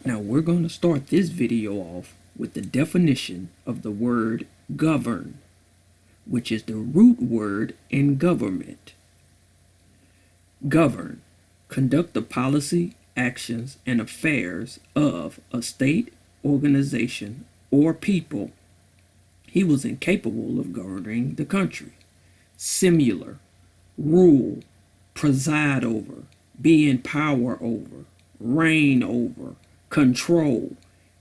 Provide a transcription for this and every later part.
Now we're going to start this video off with the definition of the word govern, which is the root word in government. Govern, conduct the policy, actions, and affairs of a state, organization, or people. He was incapable of governing the country. Similar, rule, preside over, be in power over, reign over, control,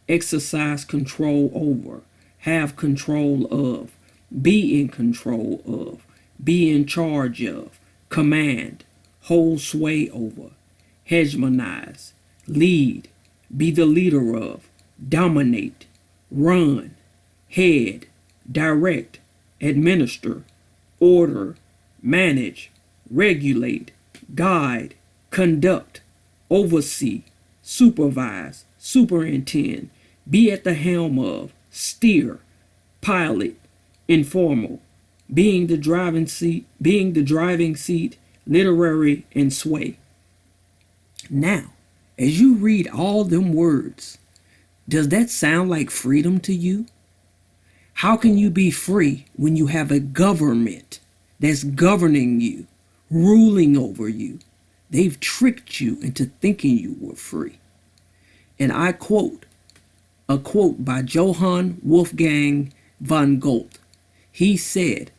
exercise control over, have control of, be in control of, be in charge of, command, hold sway over, hegemonize, lead, be the leader of, dominate, run, head, direct, administer, order, manage, regulate, guide, conduct, oversee, supervise, superintend, be at the helm of, steer, pilot, informal, being the driving seat, literary, and sway. Now, as you read all them words, does that sound like freedom to you? How can you be free when you have a government that's governing you, ruling over you? They've tricked you into thinking you were free. And I quote a quote by Johann Wolfgang von Goethe. He said,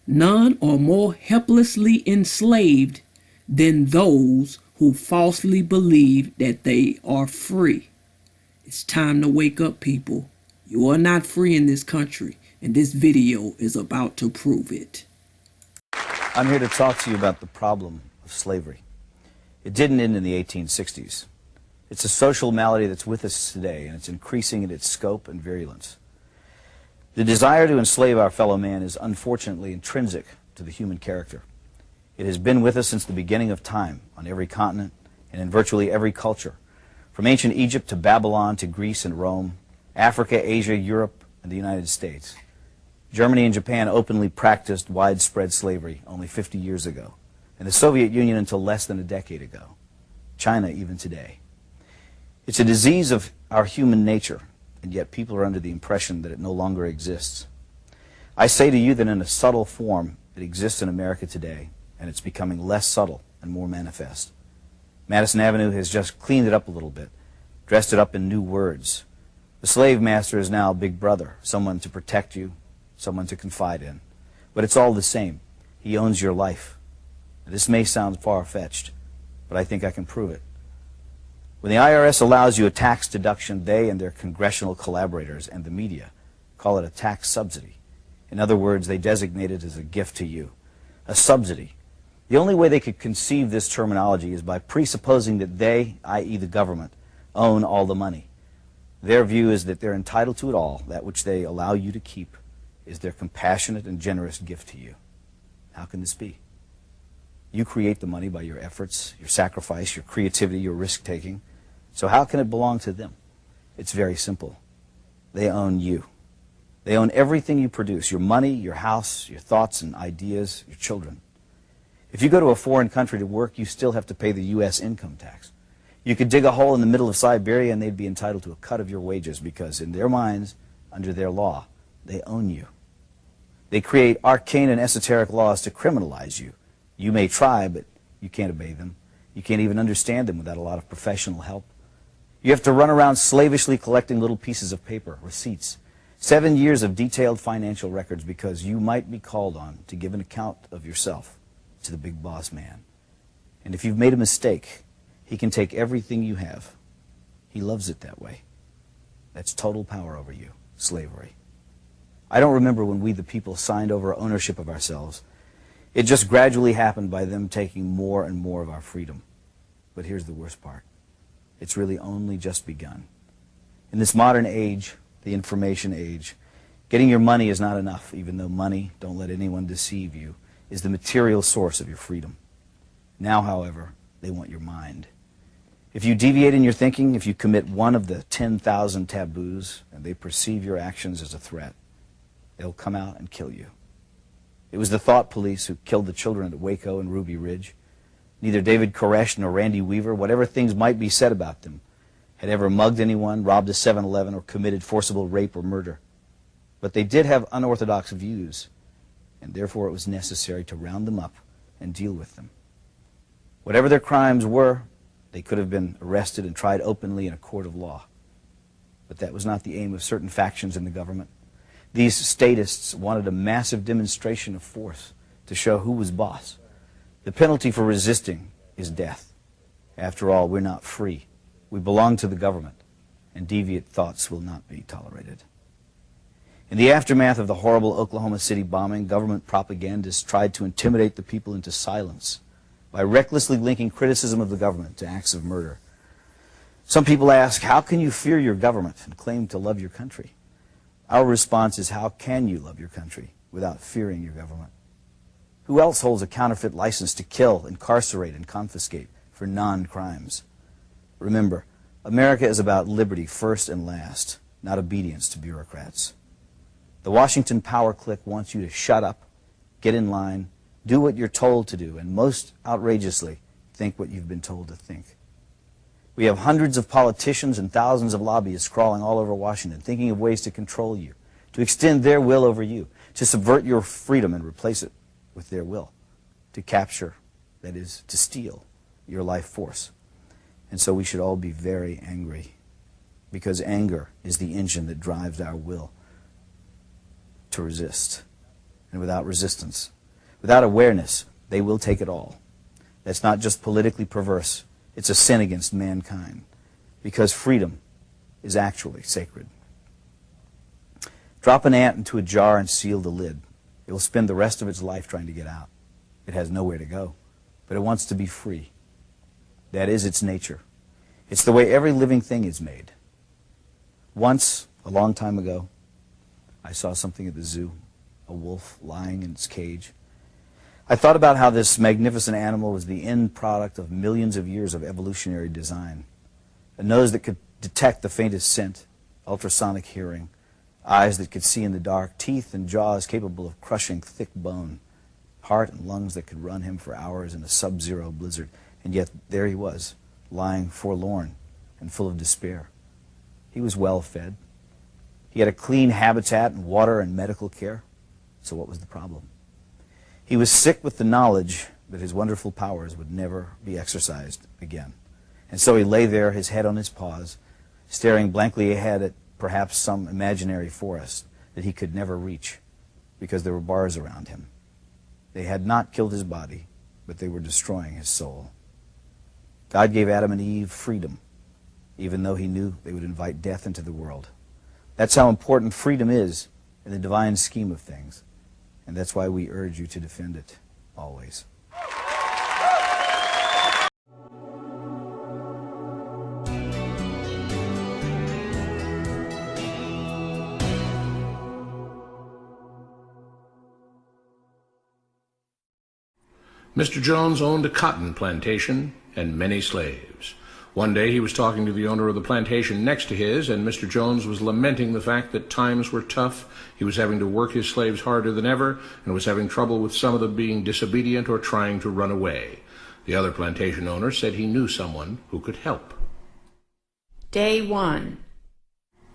"None are more helplessly enslaved than those who falsely believe that they are free." It's time to wake up, people. You are not free in this country, and this video is about to prove it. I'm here to talk to you about the problem of slavery. It didn't end in the 1860s. It's a social malady that's with us today, and it's increasing in its scope and virulence. The desire to enslave our fellow man is unfortunately intrinsic to the human character. It has been with us since the beginning of time, on every continent and in virtually every culture, from ancient Egypt to Babylon to Greece and Rome, Africa, Asia, Europe, and the United States. Germany and Japan openly practiced widespread slavery only 50 years ago, and the Soviet Union until less than a decade ago. China even today. It's a disease of our human nature, and yet people are under the impression that it no longer exists. I say to you that in a subtle form it exists in America today, and it's becoming less subtle and more manifest. Madison Avenue has just cleaned it up a little bit, dressed it up in new words. The slave master is now Big Brother, someone to protect you, someone to confide in. But it's all the same. He owns your life. This may sound far-fetched, but I think I can prove it. When the IRS allows you a tax deduction, they and their congressional collaborators and the media call it a tax subsidy. In other words, they designate it as a gift to you, a subsidy. The only way they could conceive this terminology is by presupposing that they, i.e. the government, own all the money. Their view is that they're entitled to it all. That which they allow you to keep is their compassionate and generous gift to you. How can this be? You create the money by your efforts, your sacrifice, your creativity, your risk-taking. So how can it belong to them? It's very simple. They own you. They own everything you produce, your money, your house, your thoughts and ideas, your children. If you go to a foreign country to work, you still have to pay the U.S. income tax. You could dig a hole in the middle of Siberia and they'd be entitled to a cut of your wages because in their minds, under their law, they own you. They create arcane and esoteric laws to criminalize you. You may try, but you can't obey them. You can't even understand them without a lot of professional help. You have to run around slavishly collecting little pieces of paper, receipts, 7 years of detailed financial records because you might be called on to give an account of yourself to the big boss man. And if you've made a mistake, he can take everything you have. He loves it that way. That's total power over you, slavery. I don't remember when we the people signed over ownership of ourselves. It just gradually happened by them taking more and more of our freedom. But here's the worst part. It's really only just begun. In this modern age, the information age, getting your money is not enough, even though money, don't let anyone deceive you, is the material source of your freedom. Now, however, they want your mind. If you deviate in your thinking, if you commit one of the 10,000 taboos, and they perceive your actions as a threat, they'll come out and kill you. It was the thought police who killed the children at Waco and Ruby Ridge. Neither David Koresh nor Randy Weaver, whatever things might be said about them, had ever mugged anyone, robbed a 7-Eleven, or committed forcible rape or murder. But they did have unorthodox views, and therefore it was necessary to round them up and deal with them. Whatever their crimes were, they could have been arrested and tried openly in a court of law. But that was not the aim of certain factions in the government. These statists wanted a massive demonstration of force to show who was boss. The penalty for resisting is death. After all, we're not free. We belong to the government, and deviant thoughts will not be tolerated. In the aftermath of the horrible Oklahoma City bombing, government propagandists tried to intimidate the people into silence by recklessly linking criticism of the government to acts of murder. Some people ask, how can you fear your government and claim to love your country? Our response is, how can you love your country without fearing your government? Who else holds a counterfeit license to kill, incarcerate, and confiscate for non-crimes? Remember, America is about liberty first and last, not obedience to bureaucrats. The Washington power clique wants you to shut up, get in line, do what you're told to do, and most outrageously, think what you've been told to think. We have hundreds of politicians and thousands of lobbyists crawling all over Washington, thinking of ways to control you, to extend their will over you, to subvert your freedom and replace it with their will, to capture, that is, to steal your life force. And so we should all be very angry, because anger is the engine that drives our will to resist. And without resistance, without awareness, they will take it all. That's not just politically perverse, it's a sin against mankind, because freedom is actually sacred. Drop an ant into a jar and seal the lid. It will spend the rest of its life trying to get out. It has nowhere to go, but it wants to be free. That is its nature. It's the way every living thing is made. Once, a long time ago, I saw something at the zoo, a wolf lying in its cage. I thought about how this magnificent animal was the end product of millions of years of evolutionary design. A nose that could detect the faintest scent, ultrasonic hearing, eyes that could see in the dark, teeth and jaws capable of crushing thick bone, heart and lungs that could run him for hours in a sub-zero blizzard. And yet there he was, lying forlorn and full of despair. He was well fed. He had a clean habitat and water and medical care. So what was the problem? He was sick with the knowledge that his wonderful powers would never be exercised again. And so he lay there, his head on his paws, staring blankly ahead at perhaps some imaginary forest that he could never reach because there were bars around him. They had not killed his body, but they were destroying his soul. God gave Adam and Eve freedom, even though he knew they would invite death into the world. That's how important freedom is in the divine scheme of things. And that's why we urge you to defend it, always. Mr. Jones owned a cotton plantation and many slaves. One day he was talking to the owner of the plantation next to his, and Mr. Jones was lamenting the fact that times were tough. He was having to work his slaves harder than ever, and was having trouble with some of them being disobedient or trying to run away. The other plantation owner said he knew someone who could help. Day 1.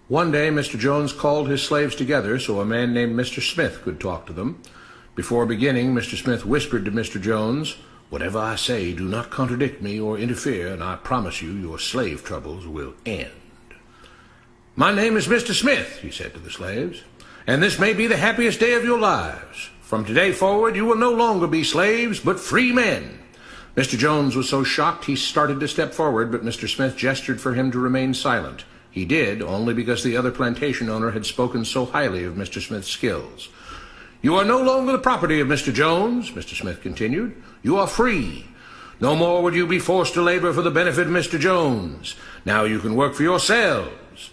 One day Mr. Jones called his slaves together so a man named Mr. Smith could talk to them. Before beginning, Mr. Smith whispered to Mr. Jones, "Whatever I say, do not contradict me or interfere, and I promise you your slave troubles will end." "My name is Mr. Smith," he said to the slaves, "and this may be the happiest day of your lives. From today forward, you will no longer be slaves, but free men." Mr. Jones was so shocked he started to step forward, but Mr. Smith gestured for him to remain silent. He did, only because the other plantation owner had spoken so highly of Mr. Smith's skills. "You are no longer the property of Mr. Jones," Mr. Smith continued. "You are free. No more would you be forced to labor for the benefit of Mr. Jones. Now you can work for yourselves."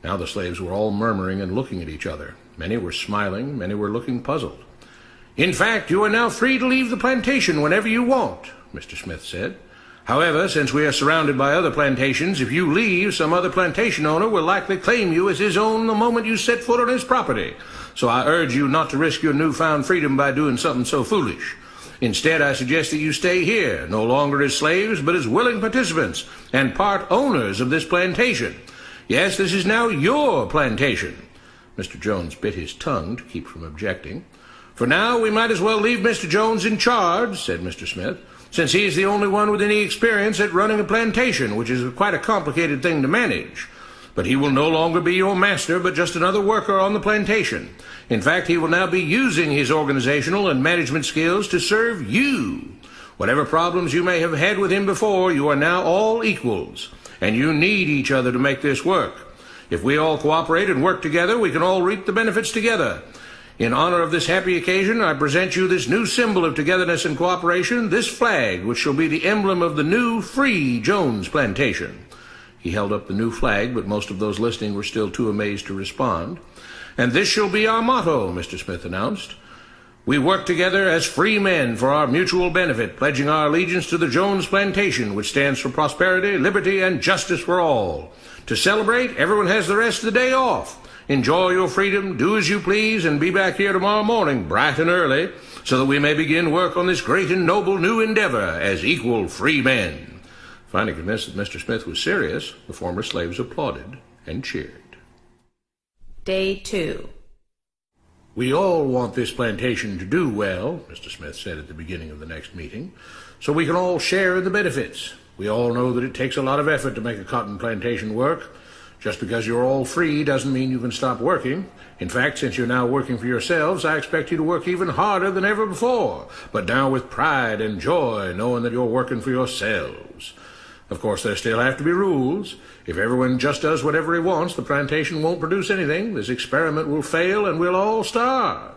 Now the slaves were all murmuring and looking at each other. Many were smiling, many were looking puzzled. "In fact, you are now free to leave the plantation whenever you want," Mr. Smith said. "However, since we are surrounded by other plantations, if you leave, some other plantation owner will likely claim you as his own the moment you set foot on his property. So I urge you not to risk your newfound freedom by doing something so foolish. Instead, I suggest that you stay here, no longer as slaves, but as willing participants and part owners of this plantation. Yes, this is now your plantation. Mr. Jones bit his tongue to keep from objecting. For now, we might as well leave Mr. Jones in charge, said Mr. Smith, since he is the only one with any experience at running a plantation, which is quite a complicated thing to manage. But he will no longer be your master, but just another worker on the plantation. In fact, he will now be using his organizational and management skills to serve you. Whatever problems you may have had with him before, you are now all equals, and you need each other to make this work. If we all cooperate and work together, we can all reap the benefits together. In honor of this happy occasion, I present you this new symbol of togetherness and cooperation, this flag, which shall be the emblem of the new, free Jones plantation. He held up the new flag, but most of those listening were still too amazed to respond. And this shall be our motto, Mr. Smith announced. We work together as free men for our mutual benefit, pledging our allegiance to the Jones plantation, which stands for prosperity, liberty, and justice for all. To celebrate, everyone has the rest of the day off. Enjoy your freedom, do as you please, and be back here tomorrow morning, bright and early, so that we may begin work on this great and noble new endeavor as equal free men. Finally convinced that Mr. Smith was serious, the former slaves applauded and cheered. Day 2. We all want this plantation to do well, Mr. Smith said at the beginning of the next meeting, so we can all share in the benefits. We all know that it takes a lot of effort to make a cotton plantation work. Just because you're all free doesn't mean you can stop working. In fact, since you're now working for yourselves, I expect you to work even harder than ever before, but now with pride and joy, knowing that you're working for yourselves. Of course, there still have to be rules. If everyone just does whatever he wants, the plantation won't produce anything. This experiment will fail, and we'll all starve.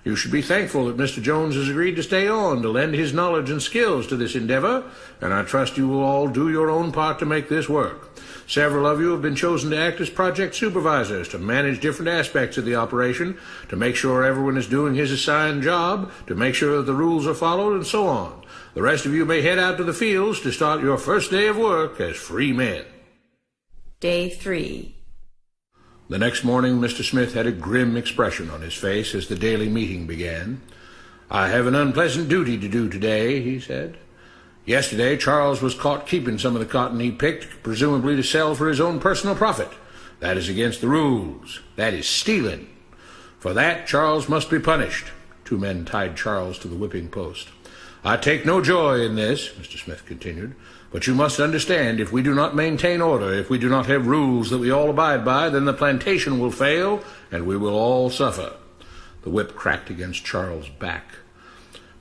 You should be thankful that Mr. Jones has agreed to stay on to lend his knowledge and skills to this endeavor, and I trust you will all do your own part to make this work. Several of you have been chosen to act as project supervisors to manage different aspects of the operation, to make sure everyone is doing his assigned job, to make sure that the rules are followed, and so on. The rest of you may head out to the fields to start your first day of work as free men. Day 3. The next morning, Mr. Smith had a grim expression on his face as the daily meeting began. I have an unpleasant duty to do today, he said. Yesterday, Charles was caught keeping some of the cotton he picked, presumably to sell for his own personal profit. That is against the rules. That is stealing. For that, Charles must be punished. 2 men tied Charles to the whipping post. I take no joy in this, Mr. Smith continued, but you must understand, if we do not maintain order, if we do not have rules that we all abide by, then the plantation will fail, and we will all suffer. The whip cracked against Charles' back.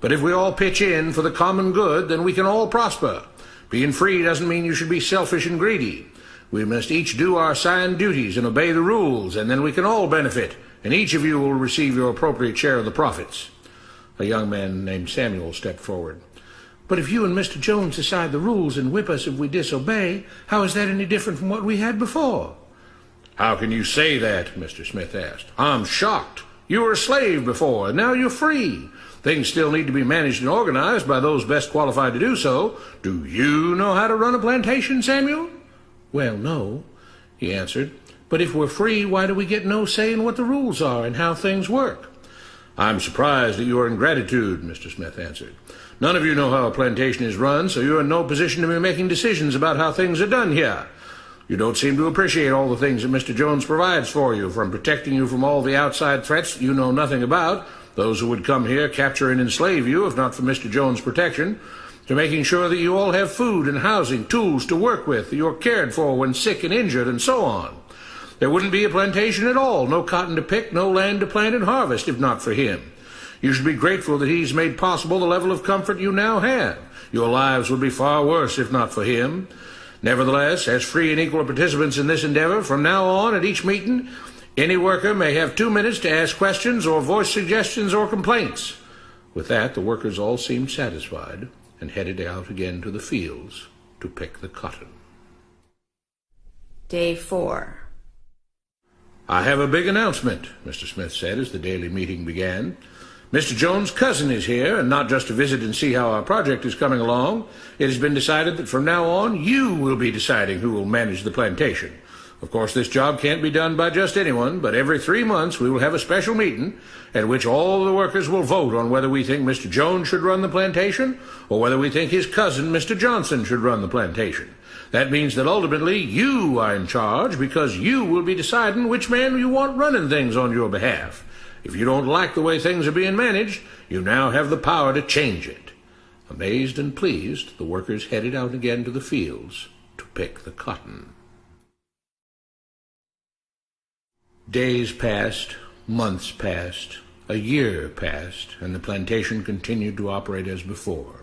But if we all pitch in for the common good, then we can all prosper. Being free doesn't mean you should be selfish and greedy. We must each do our assigned duties and obey the rules, and then we can all benefit, and each of you will receive your appropriate share of the profits. A young man named Samuel stepped forward. But if you and Mr. Jones decide the rules and whip us if we disobey, how is that any different from what we had before? How can you say that? Mr. Smith asked. I'm shocked. You were a slave before, and now you're free. Things still need to be managed and organized by those best qualified to do so. Do you know how to run a plantation, Samuel? Well, no, he answered. But if we're free, why do we get no say in what the rules are and how things work? I'm surprised at your ingratitude, Mr. Smith answered. None of you know how a plantation is run, so you're in no position to be making decisions about how things are done here. You don't seem to appreciate all the things that Mr. Jones provides for you, from protecting you from all the outside threats that you know nothing about, those who would come here, capture and enslave you, if not for Mr. Jones' protection, to making sure that you all have food and housing, tools to work with, that you're cared for when sick and injured, and so on. There wouldn't be a plantation at all, no cotton to pick, no land to plant and harvest, if not for him. You should be grateful that he's made possible the level of comfort you now have. Your lives would be far worse if not for him. Nevertheless, as free and equal participants in this endeavor, from now on at each meeting, any worker may have 2 minutes to ask questions or voice suggestions or complaints. With that, the workers all seemed satisfied and headed out again to the fields to pick the cotton. Day 4. I have a big announcement, Mr. Smith said as the daily meeting began. Mr. Jones' cousin is here, and not just to visit and see how our project is coming along. It has been decided that from now on, you will be deciding who will manage the plantation. Of course, this job can't be done by just anyone, but every 3 months we will have a special meeting at which all the workers will vote on whether we think Mr. Jones should run the plantation or whether we think his cousin, Mr. Johnson, should run the plantation. That means that ultimately you are in charge because you will be deciding which man you want running things on your behalf. If you don't like the way things are being managed, you now have the power to change it. Amazed and pleased, the workers headed out again to the fields to pick the cotton. Days passed, months passed, a year passed, and the plantation continued to operate as before.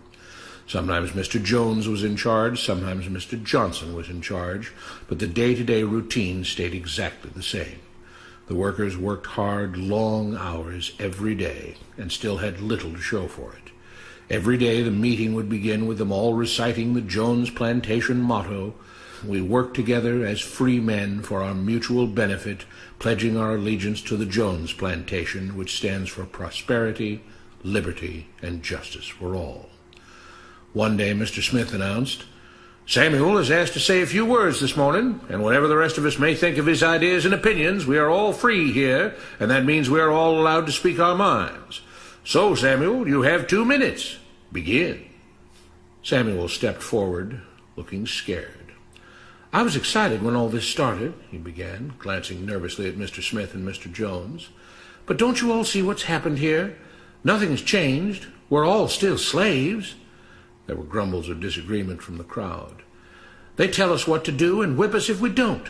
Sometimes Mr. Jones was in charge, sometimes Mr. Johnson was in charge, but the day-to-day routine stayed exactly the same. The workers worked hard, long hours every day, and still had little to show for it. Every day the meeting would begin with them all reciting the Jones Plantation motto, "We work together as free men for our mutual benefit, pledging our allegiance to the Jones Plantation, which stands for prosperity, liberty, and justice for all." One day Mr. Smith announced, "Samuel is asked to say a few words this morning, and whatever the rest of us may think of his ideas and opinions, we are all free here, and that means we are all allowed to speak our minds. So, Samuel, you have 2 minutes. Begin." Samuel stepped forward, looking scared. "I was excited when all this started," he began, glancing nervously at Mr. Smith and Mr. Jones. "But don't you all see what's happened here? Nothing's changed. We're all still slaves." There were grumbles of disagreement from the crowd. "They tell us what to do and whip us if we don't.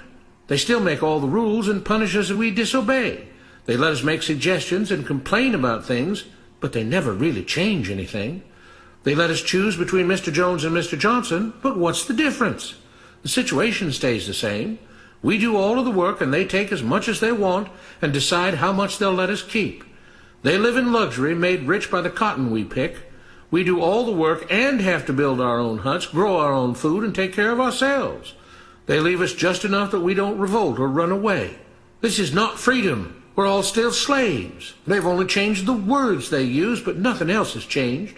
They still make all the rules and punish us if we disobey. They let us make suggestions and complain about things, but they never really change anything. They let us choose between Mr. Jones and Mr. Johnson, but what's the difference? The situation stays the same. We do all of the work and they take as much as they want and decide how much they'll let us keep. They live in luxury, made rich by the cotton we pick. We do all the work and have to build our own huts, grow our own food, and take care of ourselves. They leave us just enough that we don't revolt or run away. This is not freedom. We're all still slaves. They've only changed the words they use, but nothing else has changed.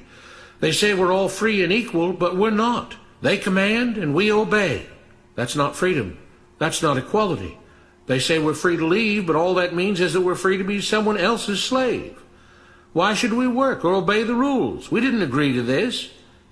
They say we're all free and equal, but we're not. They command and we obey. That's not freedom. That's not equality. They say we're free to leave, but all that means is that we're free to be someone else's slave. Why should we work or obey the rules? We didn't agree to this.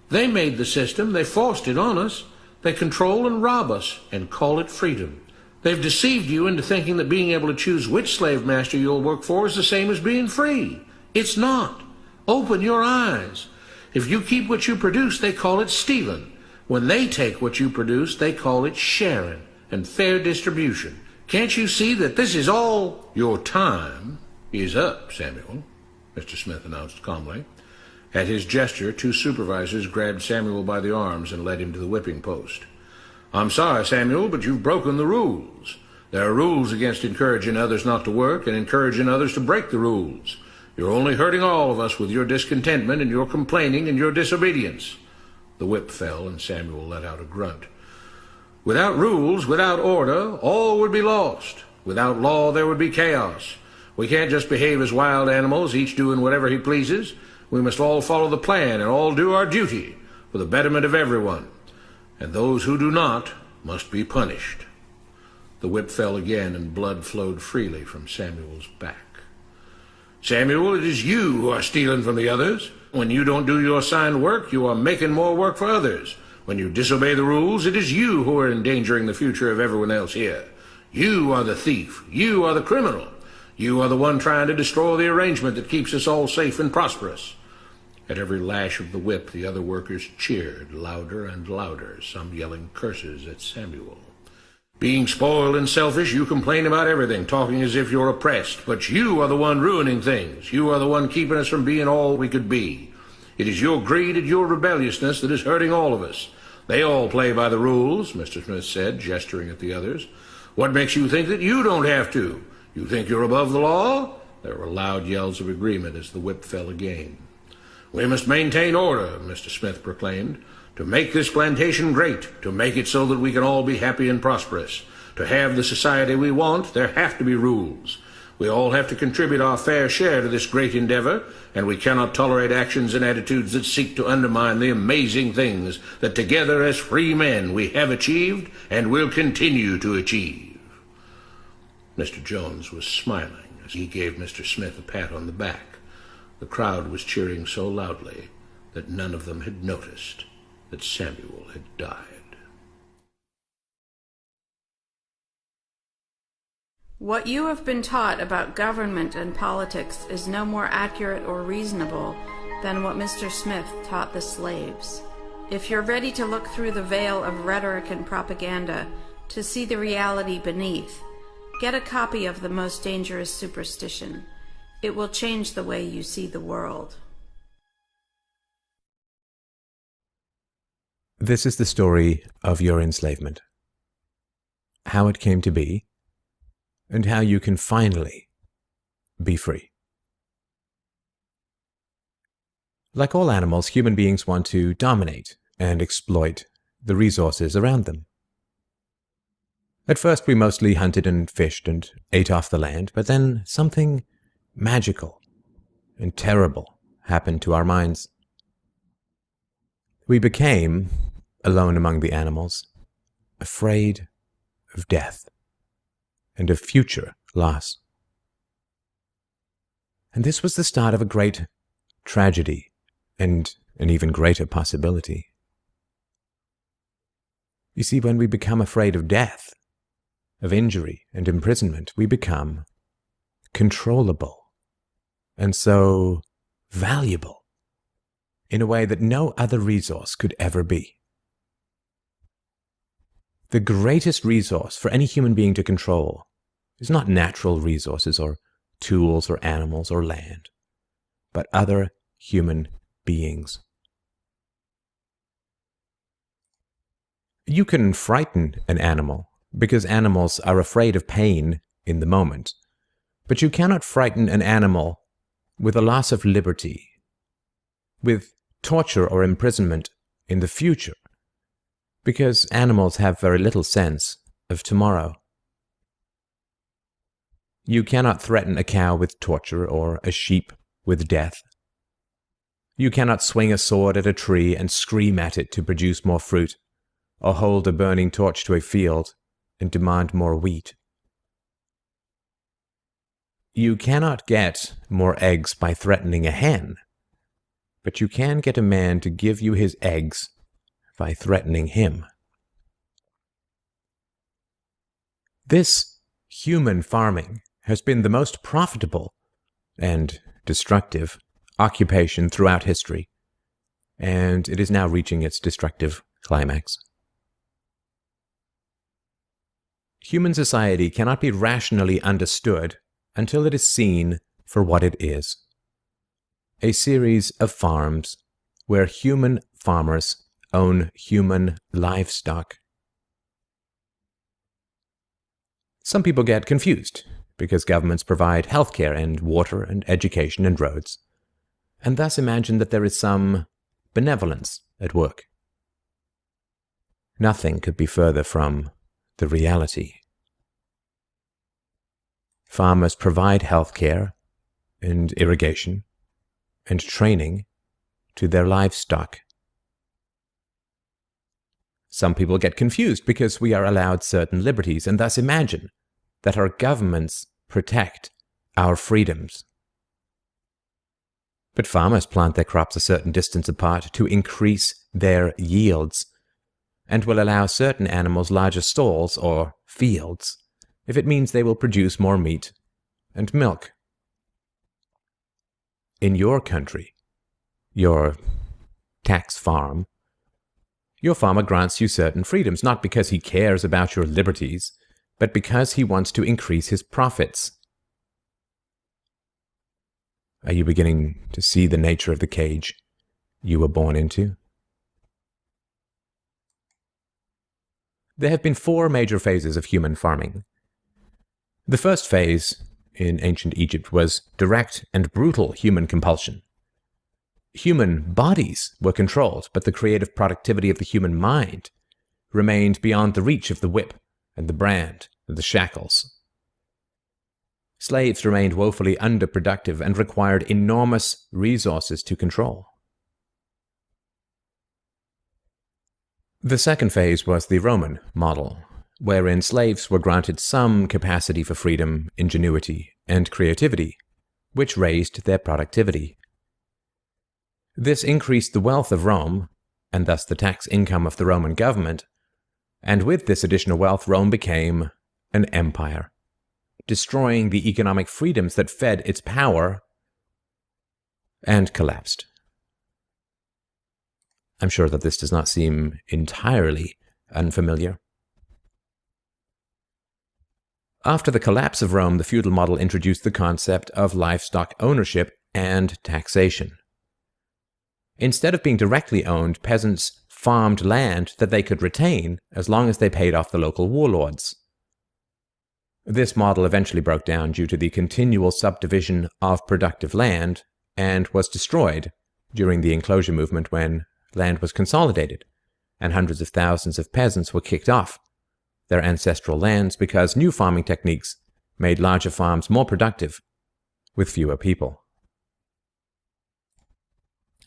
They made the system. They forced it on us. They control and rob us and call it freedom. They've deceived you into thinking that being able to choose which slave master you'll work for is the same as being free. It's not. Open your eyes. If you keep what you produce, they call it stealing. When they take what you produce, they call it sharing and fair distribution. Can't you see that this is all? Your time is up, Samuel, Mr. Smith announced calmly. At his gesture, 2 supervisors grabbed Samuel by the arms and led him to the whipping post. "I'm sorry, Samuel, but you've broken the rules. There are rules against encouraging others not to work and encouraging others to break the rules. You're only hurting all of us with your discontentment and your complaining and your disobedience." The whip fell, and Samuel let out a grunt. "Without rules, without order, all would be lost. Without law, there would be chaos. We can't just behave as wild animals, each doing whatever he pleases. We must all follow the plan and all do our duty for the betterment of everyone. And those who do not must be punished." The whip fell again, and blood flowed freely from Samuel's back. "Samuel, it is you who are stealing from the others. When you don't do your assigned work, you are making more work for others. When you disobey the rules, it is you who are endangering the future of everyone else here. You are the thief. You are the criminal. You are the one trying to destroy the arrangement that keeps us all safe and prosperous." At every lash of the whip, the other workers cheered louder and louder, some yelling curses at Samuel. "Being spoiled and selfish, you complain about everything, talking as if you're oppressed. But you are the one ruining things. You are the one keeping us from being all we could be. It is your greed and your rebelliousness that is hurting all of us. They all play by the rules," Mr. Smith said, gesturing at the others. "What makes you think that you don't have to? You think you're above the law?" There were loud yells of agreement as the whip fell again. "We must maintain order," Mr. Smith proclaimed. "To make this plantation great, to make it so that we can all be happy and prosperous. To have the society we want, there have to be rules. We all have to contribute our fair share to this great endeavor, and we cannot tolerate actions and attitudes that seek to undermine the amazing things that together as free men we have achieved and will continue to achieve." Mr. Jones was smiling as he gave Mr. Smith a pat on the back. The crowd was cheering so loudly that none of them had noticed that Samuel had died. What you have been taught about government and politics is no more accurate or reasonable than what Mr. Smith taught the slaves. If you're ready to look through the veil of rhetoric and propaganda to see the reality beneath, get a copy of The Most Dangerous Superstition. It will change the way you see the world. This is the story of your enslavement, how it came to be, and how you can finally be free. Like all animals, human beings want to dominate and exploit the resources around them. At first, we mostly hunted and fished and ate off the land, but then something magical and terrible happened to our minds. We became, alone among the animals, afraid of death and of future loss. And this was the start of a great tragedy and an even greater possibility. You see, when we become afraid of death, of injury and imprisonment, we become controllable and so valuable in a way that no other resource could ever be. The greatest resource for any human being to control is not natural resources or tools or animals or land, but other human beings. You can frighten an animal because animals are afraid of pain in the moment, but you cannot frighten an animal with a loss of liberty, with torture or imprisonment in the future, because animals have very little sense of tomorrow. You cannot threaten a cow with torture or a sheep with death. You cannot swing a sword at a tree and scream at it to produce more fruit, or hold a burning torch to a field and demand more wheat. You cannot get more eggs by threatening a hen, but you can get a man to give you his eggs by threatening him. This human farming has been the most profitable and destructive occupation throughout history, and it is now reaching its destructive climax. Human society cannot be rationally understood until it is seen for what it is: a series of farms where human farmers own human livestock. Some people get confused because governments provide healthcare and water and education and roads, and thus imagine that there is some benevolence at work. Nothing could be further from the reality. Farmers provide healthcare and irrigation and training to their livestock. Some people get confused because we are allowed certain liberties and thus imagine that our governments protect our freedoms. But farmers plant their crops a certain distance apart to increase their yields, and will allow certain animals larger stalls or fields if it means they will produce more meat and milk. In your country, your tax farm, your farmer grants you certain freedoms, not because he cares about your liberties, but because he wants to increase his profits. Are you beginning to see the nature of the cage you were born into? There have been 4 major phases of human farming. The first phase in ancient Egypt was direct and brutal human compulsion. Human bodies were controlled, but the creative productivity of the human mind remained beyond the reach of the whip and the brand and the shackles. Slaves remained woefully underproductive and required enormous resources to control. The second phase was the Roman model, wherein slaves were granted some capacity for freedom, ingenuity, and creativity, which raised their productivity. This increased the wealth of Rome, and thus the tax income of the Roman government, and with this additional wealth, Rome became an empire, destroying the economic freedoms that fed its power, and collapsed. I'm sure that this does not seem entirely unfamiliar. After the collapse of Rome, the feudal model introduced the concept of livestock ownership and taxation. Instead of being directly owned, peasants farmed land that they could retain as long as they paid off the local warlords. This model eventually broke down due to the continual subdivision of productive land and was destroyed during the enclosure movement when land was consolidated and hundreds of thousands of peasants were kicked off their ancestral lands because new farming techniques made larger farms more productive with fewer people.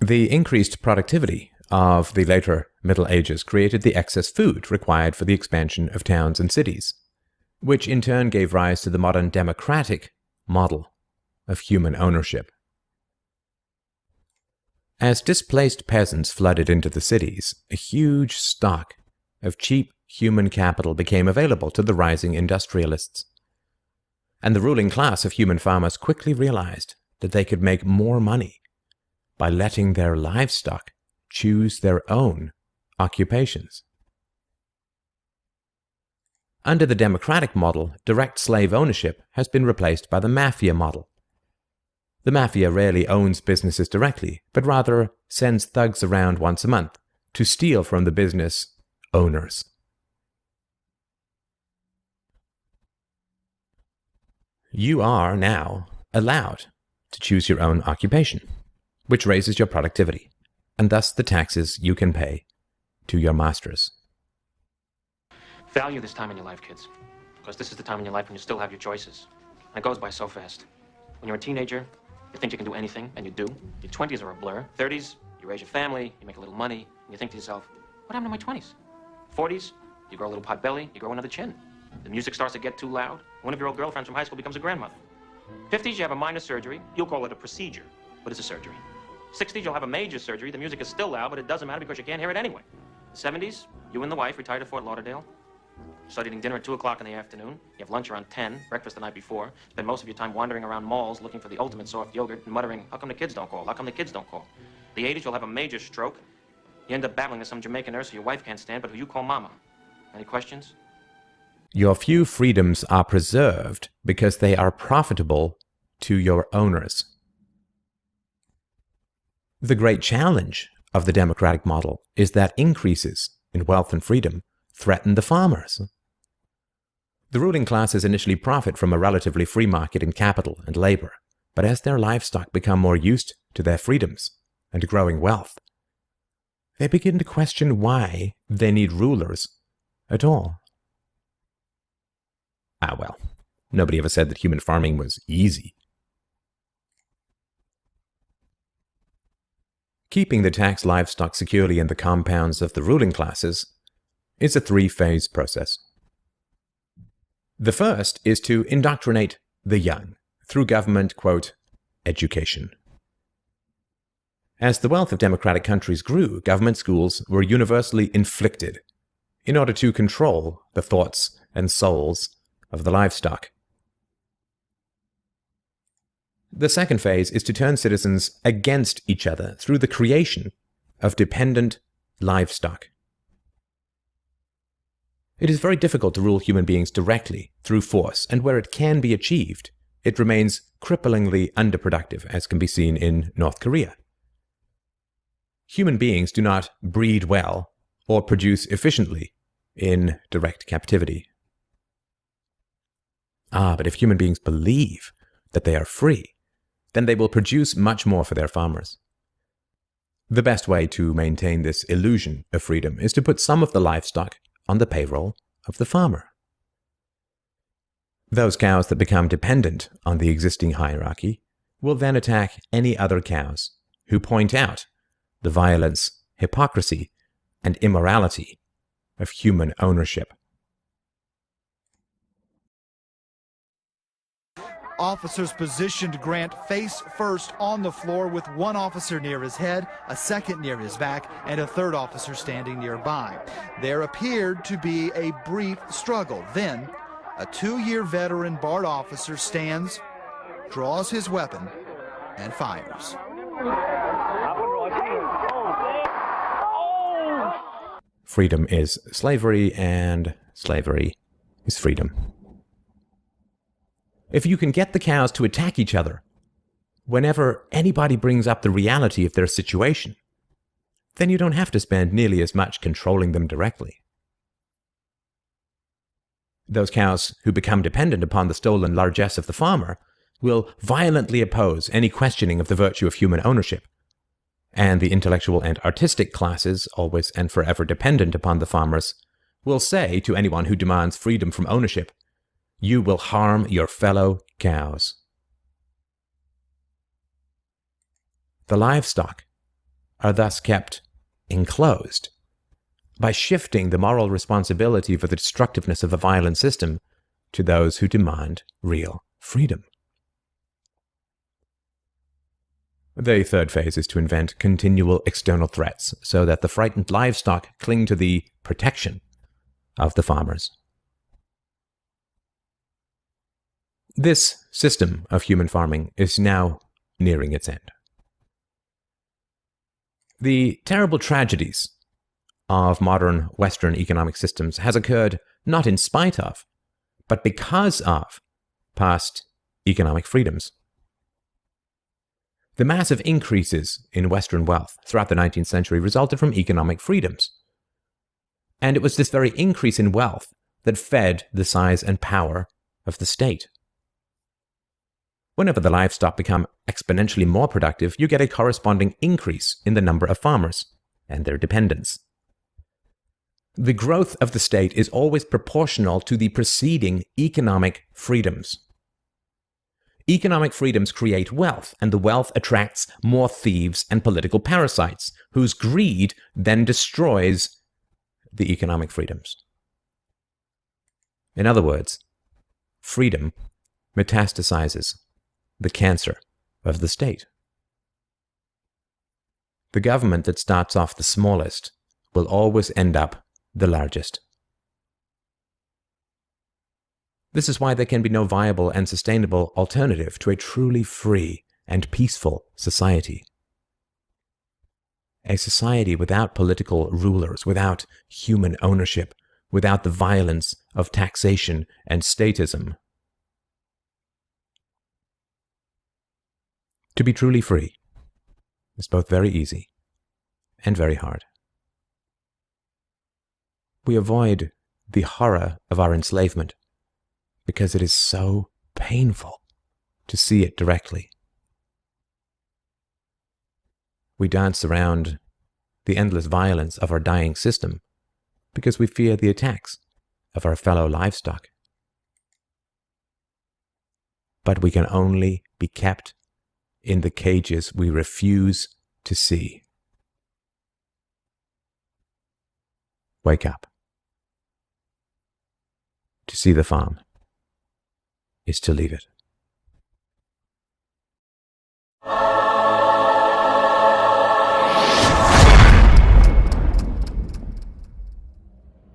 The increased productivity of the later Middle Ages created the excess food required for the expansion of towns and cities, which in turn gave rise to the modern democratic model of human ownership. As displaced peasants flooded into the cities, a huge stock of cheap human capital became available to the rising industrialists. And the ruling class of human farmers quickly realized that they could make more money by letting their livestock choose their own occupations. Under the democratic model, direct slave ownership has been replaced by the mafia model. The mafia rarely owns businesses directly, but rather sends thugs around once a month to steal from the business owners. You are now allowed to choose your own occupation, which raises your productivity, and thus the taxes you can pay to your masters. Value this time in your life, kids, because this is the time in your life when you still have your choices. And it goes by so fast. When you're a teenager, you think you can do anything, and you do. Your 20s are a blur. 30s, you raise your family, you make a little money, and you think to yourself, what happened to my 20s? 40s, you grow a little pot belly, you grow another chin. The music starts to get too loud. One of your old girlfriends from high school becomes a grandmother. 50s, you have a minor surgery. You'll call it a procedure, but it's a surgery. 60s, you'll have a major surgery. The music is still loud, but it doesn't matter because you can't hear it anyway. 70s, you and the wife retire to Fort Lauderdale. Start eating dinner at 2 o'clock in the afternoon. You have lunch around 10, breakfast the night before. Spend most of your time wandering around malls looking for the ultimate soft yogurt and muttering, how come the kids don't call? How come the kids don't call? The 80s, you'll have a major stroke. You end up battling with some Jamaican nurse who your wife can't stand, but who you call mama. Any questions? Your few freedoms are preserved because they are profitable to your owners. The great challenge of the democratic model is that increases in wealth and freedom threaten the farmers. The ruling classes initially profit from a relatively free market in capital and labor, but as their livestock become more used to their freedoms and growing wealth, they begin to question why they need rulers at all. Well, nobody ever said that human farming was easy. Keeping the taxed livestock securely in the compounds of the ruling classes is a three-phase process. The first is to indoctrinate the young through government, quote, education. As the wealth of democratic countries grew, government schools were universally inflicted in order to control the thoughts and souls of the livestock. The second phase is to turn citizens against each other through the creation of dependent livestock. It is very difficult to rule human beings directly through force, and where it can be achieved, it remains cripplingly underproductive, as can be seen in North Korea. Human beings do not breed well or produce efficiently in direct captivity. But if human beings believe that they are free, then they will produce much more for their farmers. The best way to maintain this illusion of freedom is to put some of the livestock on the payroll of the farmer. Those cows that become dependent on the existing hierarchy will then attack any other cows who point out the violence, hypocrisy, and immorality of human ownership. Officers positioned Grant face first on the floor with one officer near his head, a second near his back, and a third officer standing nearby. There appeared to be a brief struggle. Then, a 2-year veteran BART officer stands, draws his weapon, and fires. Freedom is slavery, and slavery is freedom. If you can get the cows to attack each other whenever anybody brings up the reality of their situation, then you don't have to spend nearly as much controlling them directly. Those cows who become dependent upon the stolen largesse of the farmer will violently oppose any questioning of the virtue of human ownership, and the intellectual and artistic classes, always and forever dependent upon the farmers, will say to anyone who demands freedom from ownership, "You will harm your fellow cows." The livestock are thus kept enclosed by shifting the moral responsibility for the destructiveness of a violent system to those who demand real freedom. The third phase is to invent continual external threats so that the frightened livestock cling to the protection of the farmers. This system of human farming is now nearing its end. The terrible tragedies of modern Western economic systems has occurred not in spite of, but because of past economic freedoms. The massive increases in Western wealth throughout the 19th century resulted from economic freedoms. And it was this very increase in wealth that fed the size and power of the state. Whenever the livestock become exponentially more productive, you get a corresponding increase in the number of farmers and their dependents. The growth of the state is always proportional to the preceding economic freedoms. Economic freedoms create wealth, and the wealth attracts more thieves and political parasites, whose greed then destroys the economic freedoms. In other words, freedom metastasizes the cancer of the state. The government that starts off the smallest will always end up the largest. This is why there can be no viable and sustainable alternative to a truly free and peaceful society. A society without political rulers, without human ownership, without the violence of taxation and statism. To be truly free is both very easy and very hard. We avoid the horror of our enslavement because it is so painful to see it directly. We dance around the endless violence of our dying system because we fear the attacks of our fellow livestock. But we can only be kept in the cages we refuse to see. Wake up. To see the farm is to leave it.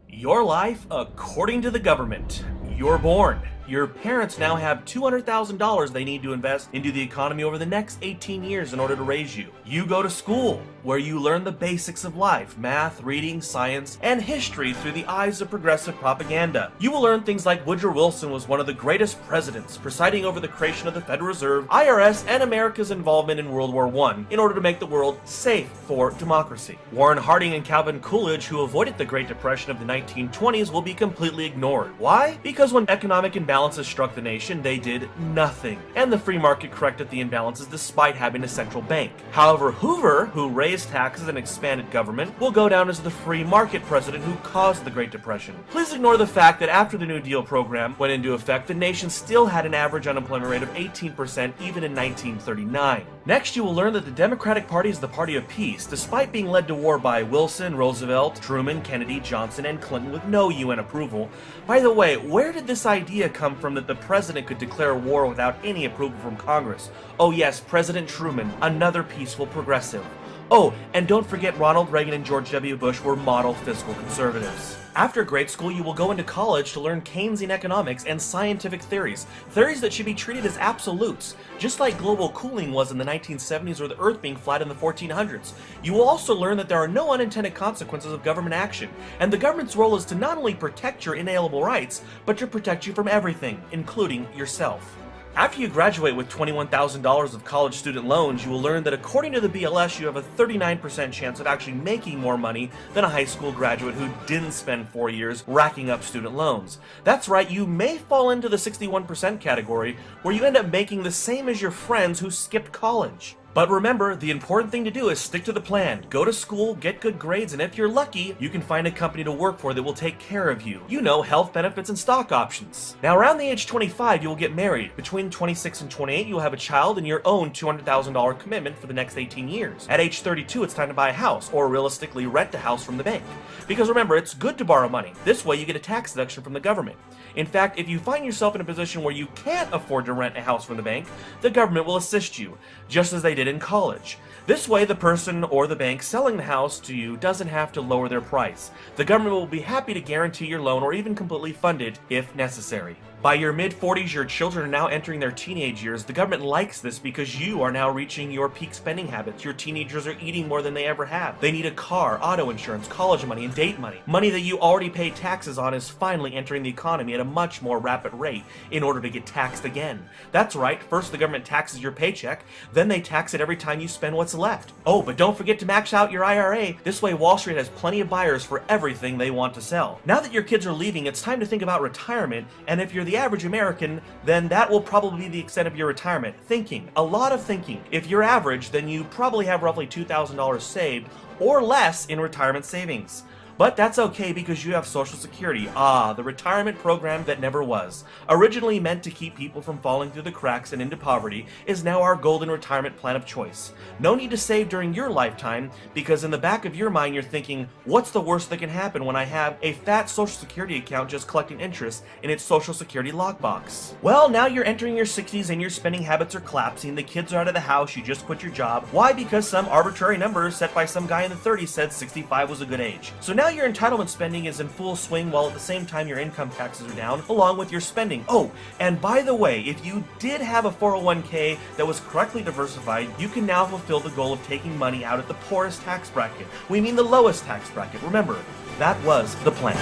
Your life according to the government. You're born. Your parents now have $200,000 they need to invest into the economy over the next 18 years in order to raise you. You go to school, where you learn the basics of life, math, reading, science, and history through the eyes of progressive propaganda. You will learn things like Woodrow Wilson was one of the greatest presidents, presiding over the creation of the Federal Reserve, IRS, and America's involvement in World War I in order to make the world safe for democracy. Warren Harding and Calvin Coolidge, who avoided the Great Depression of the 1920s, will be completely ignored. Why? Because when economic imbalances struck the nation, they did nothing, and the free market corrected the imbalances despite having a central bank. However, Hoover, who raised taxes and expanded government, will go down as the free market president who caused the Great Depression. Please ignore the fact that after the New Deal program went into effect, the nation still had an average unemployment rate of 18% even in 1939. Next, you will learn that the Democratic Party is the party of peace, despite being led to war by Wilson, Roosevelt, Truman, Kennedy, Johnson, and Clinton with no UN approval. By the way, where did this idea come come from that the president could declare war without any approval from Congress. Oh yes, President Truman, another peaceful progressive. Oh, and don't forget Ronald Reagan and George W. Bush were model fiscal conservatives. After grade school, you will go into college to learn Keynesian economics and scientific theories that should be treated as absolutes, just like global cooling was in the 1970s or the Earth being flat in the 1400s. You will also learn that there are no unintended consequences of government action, and the government's role is to not only protect your inalienable rights, but to protect you from everything, including yourself. After you graduate with $21,000 of college student loans, you will learn that according to the BLS, you have a 39% chance of actually making more money than a high school graduate who didn't spend 4 years racking up student loans. That's right, you may fall into the 61% category, where you end up making the same as your friends who skipped college. But remember, the important thing to do is stick to the plan. Go to school, get good grades, and if you're lucky, you can find a company to work for that will take care of you. You know, health benefits and stock options. Now, around the age 25, you will get married. Between 26 and 28, you'll have a child and your own $200,000 commitment for the next 18 years. At age 32, it's time to buy a house, or realistically rent a house from the bank. Because remember, it's good to borrow money. This way, you get a tax deduction from the government. In fact, if you find yourself in a position where you can't afford to rent a house from the bank, the government will assist you, just as they did in college. This way, the person or the bank selling the house to you doesn't have to lower their price. The government will be happy to guarantee your loan or even completely fund it if necessary. By your mid-40s, your children are now entering their teenage years. The government likes this because you are now reaching your peak spending habits. Your teenagers are eating more than they ever have. They need a car, auto insurance, college money, and date money. Money that you already paid taxes on is finally entering the economy at a much more rapid rate in order to get taxed again. That's right, first the government taxes your paycheck, then they tax it every time you spend what's left. Oh, but don't forget to max out your IRA. This way Wall Street has plenty of buyers for everything they want to sell. Now that your kids are leaving, it's time to think about retirement, and if you're the average American, then that will probably be the extent of your retirement. Thinking, a lot of thinking. If you're average, then you probably have roughly $2,000 saved or less in retirement savings. But that's okay because you have Social Security. The retirement program that never was. Originally meant to keep people from falling through the cracks and into poverty, is now our golden retirement plan of choice. No need to save during your lifetime, because in the back of your mind you're thinking, what's the worst that can happen when I have a fat Social Security account just collecting interest in its Social Security lockbox? Well, now you're entering your 60s and your spending habits are collapsing, the kids are out of the house, you just quit your job. Why? Because some arbitrary number set by some guy in the 30s said 65 was a good age. So now your entitlement spending is in full swing, while at the same time your income taxes are down, along with your spending. Oh, and by the way, if you did have a 401k that was correctly diversified, you can now fulfill the goal of taking money out at the poorest tax bracket. We mean the lowest tax bracket. Remember, that was the plan.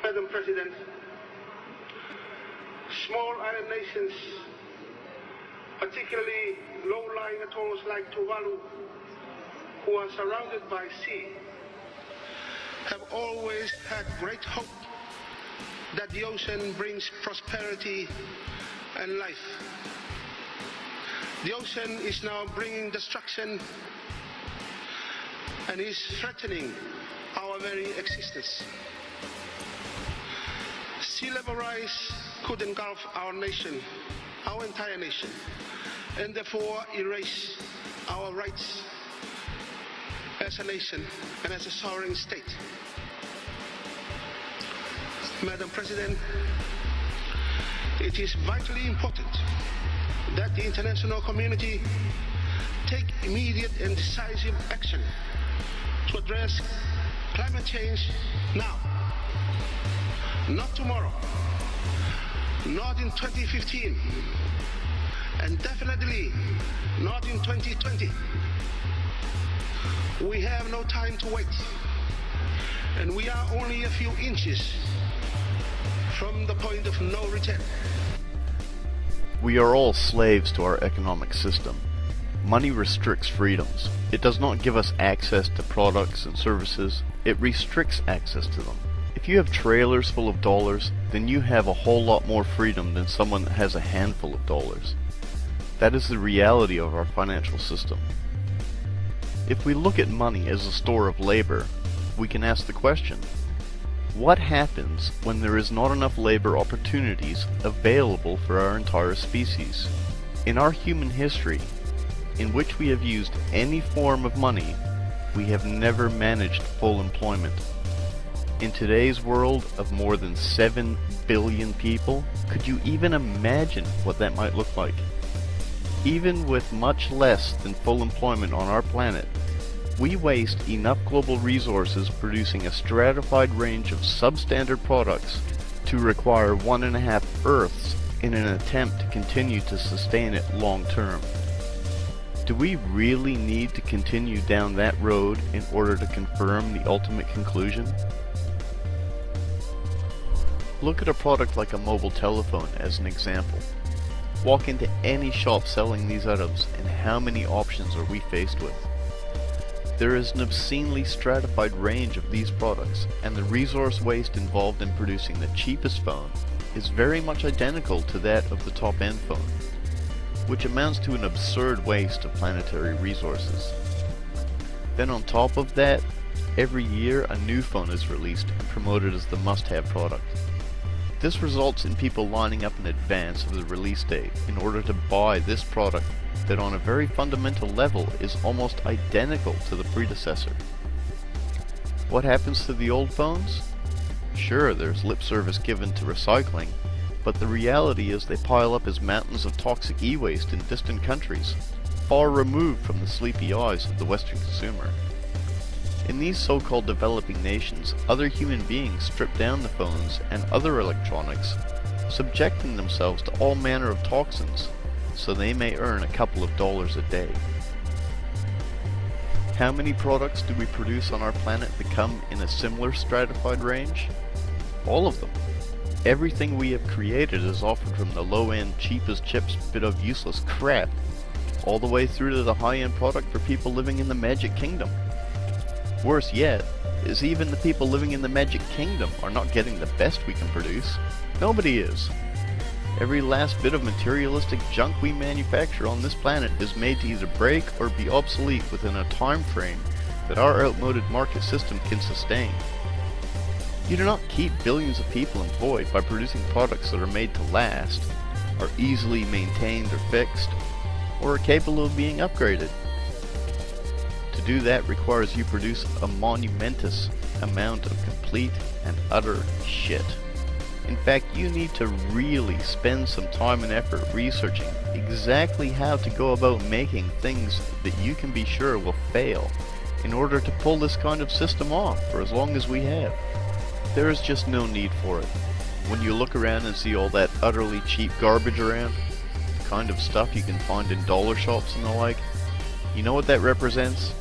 Madam President, small island nations, particularly low-lying atolls like Tuvalu, who are surrounded by sea, have always had great hope that the ocean brings prosperity and life. The ocean is now bringing destruction and is threatening our very existence. Sea level rise could engulf our nation, our entire nation, and therefore erase our rights as a nation and as a sovereign state. Madam President, it is vitally important that the international community take immediate and decisive action to address climate change now. Not tomorrow, not in 2015, and definitely not in 2020. We have no time to wait, and we are only a few inches from the point of no return. We are all slaves to our economic system. Money restricts freedoms. It does not give us access to products and services, it restricts access to them. If you have trailers full of dollars, then you have a whole lot more freedom than someone that has a handful of dollars. That is the reality of our financial system. If we look at money as a store of labor, we can ask the question, what happens when there is not enough labor opportunities available for our entire species? In our human history, in which we have used any form of money, we have never managed full employment. In today's world of more than 7 billion people, could you even imagine what that might look like? Even with much less than full employment on our planet, we waste enough global resources producing a stratified range of substandard products to require 1.5 Earths in an attempt to continue to sustain it long term. Do we really need to continue down that road in order to confirm the ultimate conclusion? Look at a product like a mobile telephone as an example. Walk into any shop selling these items and how many options are we faced with? There is an obscenely stratified range of these products, and the resource waste involved in producing the cheapest phone is very much identical to that of the top-end phone, which amounts to an absurd waste of planetary resources. Then on top of that, every year a new phone is released and promoted as the must-have product. This results in people lining up in advance of the release date in order to buy this product that on a very fundamental level is almost identical to the predecessor. What happens to the old phones? Sure, there's lip service given to recycling, but the reality is they pile up as mountains of toxic e-waste in distant countries, far removed from the sleepy eyes of the Western consumer. In these so-called developing nations, other human beings strip down the phones and other electronics, subjecting themselves to all manner of toxins, so they may earn a couple of dollars a day. How many products do we produce on our planet that come in a similar stratified range? All of them. Everything we have created is offered from the low-end, cheap-as-chips bit of useless crap, all the way through to the high-end product for people living in the Magic Kingdom. Worse yet, is even the people living in the Magic Kingdom are not getting the best we can produce. Nobody is. Every last bit of materialistic junk we manufacture on this planet is made to either break or be obsolete within a time frame that our outmoded market system can sustain. You do not keep billions of people employed by producing products that are made to last, are easily maintained or fixed, or are capable of being upgraded. To do that requires you produce a monumentous amount of complete and utter shit. In fact, you need to really spend some time and effort researching exactly how to go about making things that you can be sure will fail in order to pull this kind of system off for as long as we have. There is just no need for it. When you look around and see all that utterly cheap garbage around, the kind of stuff you can find in dollar shops and the like, you know what that represents?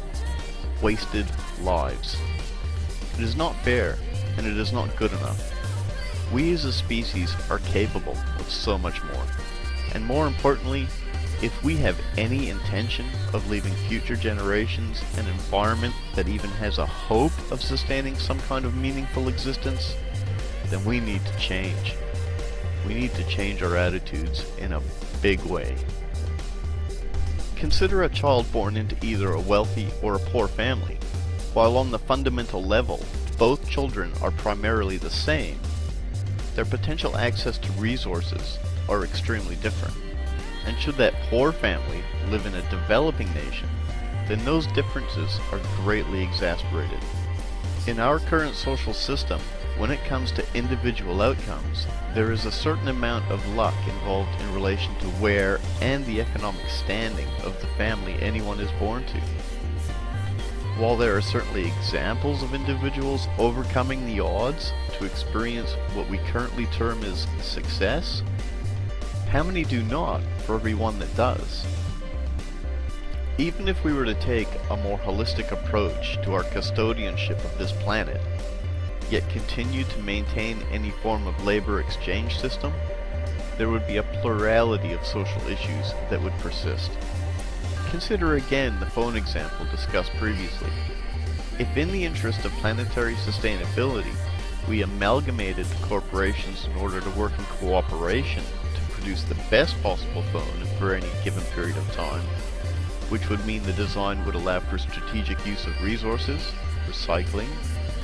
Wasted lives. It is not fair, and it is not good enough. We as a species are capable of so much more. And more importantly, if we have any intention of leaving future generations an environment that even has a hope of sustaining some kind of meaningful existence, then we need to change. We need to change our attitudes in a big way. Consider a child born into either a wealthy or a poor family. While on the fundamental level, both children are primarily the same, their potential access to resources are extremely different. And should that poor family live in a developing nation, then those differences are greatly exasperated. In our current social system, when it comes to individual outcomes, there is a certain amount of luck involved in relation to where and the economic standing of the family anyone is born to. While there are certainly examples of individuals overcoming the odds to experience what we currently term as success, how many do not for every one that does? Even if we were to take a more holistic approach to our custodianship of this planet, yet continue to maintain any form of labor exchange system, there would be a plurality of social issues that would persist. Consider again the phone example discussed previously. If in the interest of planetary sustainability, we amalgamated the corporations in order to work in cooperation to produce the best possible phone for any given period of time, which would mean the design would allow for strategic use of resources, recycling,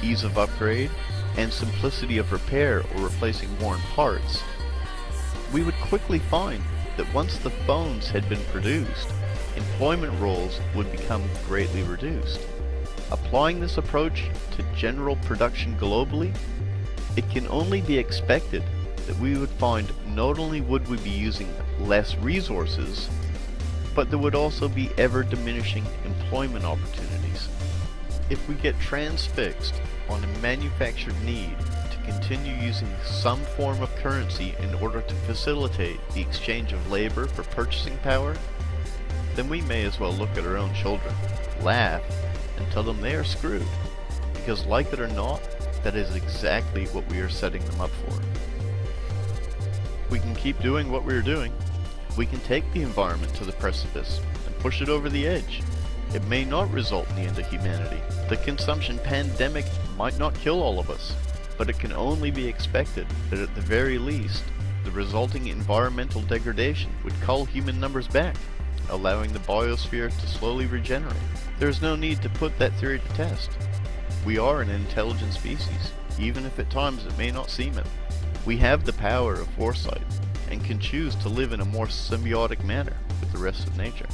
ease of upgrade, and simplicity of repair or replacing worn parts, we would quickly find that once the phones had been produced, employment roles would become greatly reduced. Applying this approach to general production globally, it can only be expected that we would find not only would we be using less resources, but there would also be ever diminishing employment opportunities. If we get transfixed on a manufactured need to continue using some form of currency in order to facilitate the exchange of labor for purchasing power, then we may as well look at our own children, laugh, and tell them they are screwed, because like it or not, that is exactly what we are setting them up for. We can keep doing what we are doing. We can take the environment to the precipice and push it over the edge. It may not result in the end of humanity. The consumption pandemic might not kill all of us, but it can only be expected that at the very least, the resulting environmental degradation would cull human numbers back, allowing the biosphere to slowly regenerate. There is no need to put that theory to test. We are an intelligent species, even if at times it may not seem it. We have the power of foresight and can choose to live in a more symbiotic manner with the rest of nature.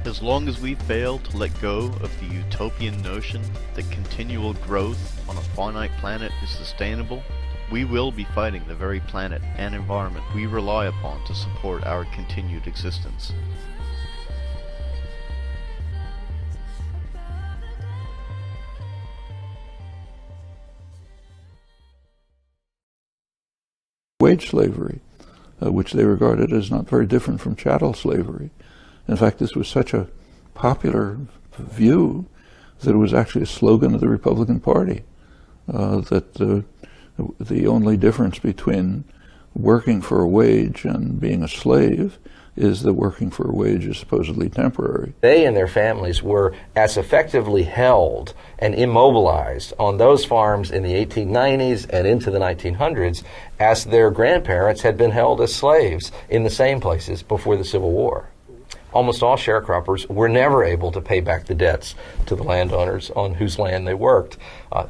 As long as we fail to let go of the utopian notion that continual growth on a finite planet is sustainable, we will be fighting the very planet and environment we rely upon to support our continued existence. Wage slavery, which they regarded as not very different from chattel slavery. In fact, this was such a popular view that it was actually a slogan of the Republican Party, that the only difference between working for a wage and being a slave is that working for a wage is supposedly temporary. They and their families were as effectively held and immobilized on those farms in the 1890s and into the 1900s as their grandparents had been held as slaves in the same places before the Civil War. Almost all sharecroppers were never able to pay back the debts to the landowners on whose land they worked.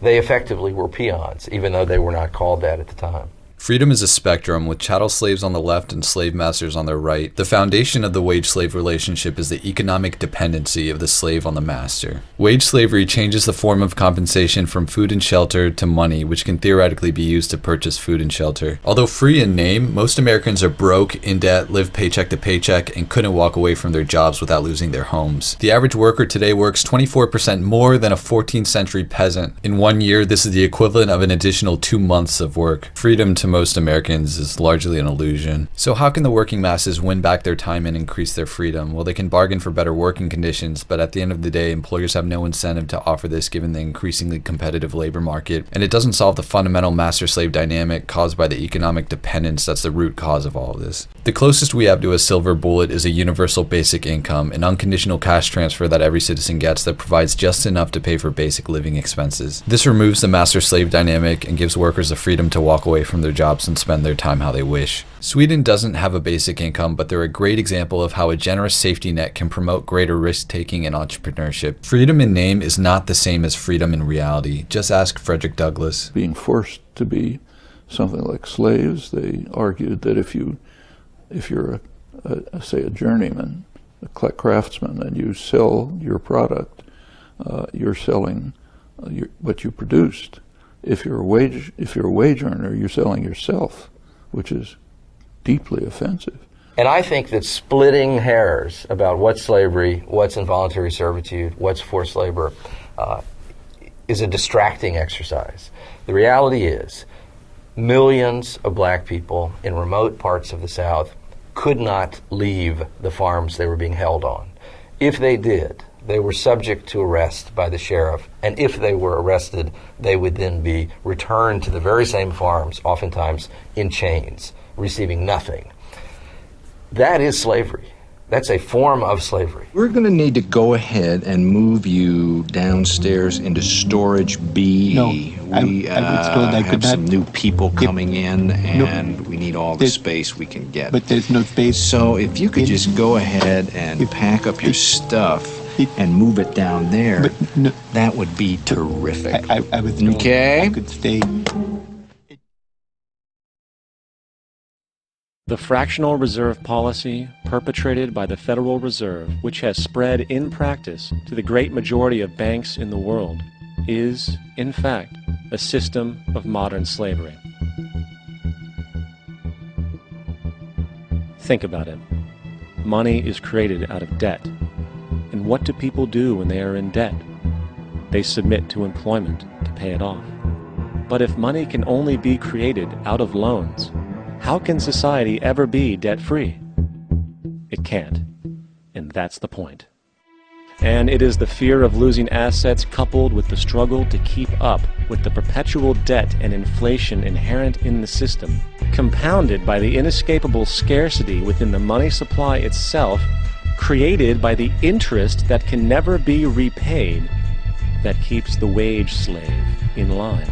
They effectively were peons, even though they were not called that at the time. Freedom is a spectrum, with chattel slaves on the left and slave masters on the right. The foundation of the wage-slave relationship is the economic dependency of the slave on the master. Wage slavery changes the form of compensation from food and shelter to money, which can theoretically be used to purchase food and shelter. Although free in name, most Americans are broke, in debt, live paycheck to paycheck, and couldn't walk away from their jobs without losing their homes. The average worker today works 24% more than a 14th century peasant. In 1 year, this is the equivalent of an additional 2 months of work. Freedom to most Americans is largely an illusion. So how can the working masses win back their time and increase their freedom? Well, they can bargain for better working conditions, but at the end of the day, employers have no incentive to offer this given the increasingly competitive labor market, and it doesn't solve the fundamental master-slave dynamic caused by the economic dependence that's the root cause of all of this. The closest we have to a silver bullet is a universal basic income, an unconditional cash transfer that every citizen gets that provides just enough to pay for basic living expenses. This removes the master-slave dynamic and gives workers the freedom to walk away from their jobs and spend their time how they wish. Sweden doesn't have a basic income, but they're a great example of how a generous safety net can promote greater risk-taking and entrepreneurship. Freedom in name is not the same as freedom in reality. Just ask Frederick Douglass. Being forced to be something like slaves, they argued that if you're say a journeyman, a craftsman, and you sell your product, you're selling what you produced. If you're a wage earner, you're selling yourself, which is deeply offensive. And I think that splitting hairs about what's slavery, what's involuntary servitude, what's forced labor, is a distracting exercise. The reality is, millions of black people in remote parts of the South could not leave the farms they were being held on. If they did, they were subject to arrest by the sheriff, and if they were arrested, they would then be returned to the very same farms, oftentimes in chains, receiving nothing. That is slavery. That's a form of slavery. We're going to need to go ahead and move you downstairs into storage B. No, we I was told I could have some not. new people coming in, and No, we need all the space we can get. But there's no space. So if you could just go ahead and pack up your stuff and move it down there, that would be terrific. I was told okay? I could stay. The fractional reserve policy perpetrated by the Federal Reserve, which has spread in practice to the great majority of banks in the world, is, in fact, a system of modern slavery. Think about it. Money is created out of debt. And what do people do when they are in debt? They submit to employment to pay it off. But if money can only be created out of loans, how can society ever be debt-free? It can't. And that's the point. And it is the fear of losing assets coupled with the struggle to keep up with the perpetual debt and inflation inherent in the system, compounded by the inescapable scarcity within the money supply itself, created by the interest that can never be repaid, that keeps the wage slave in line,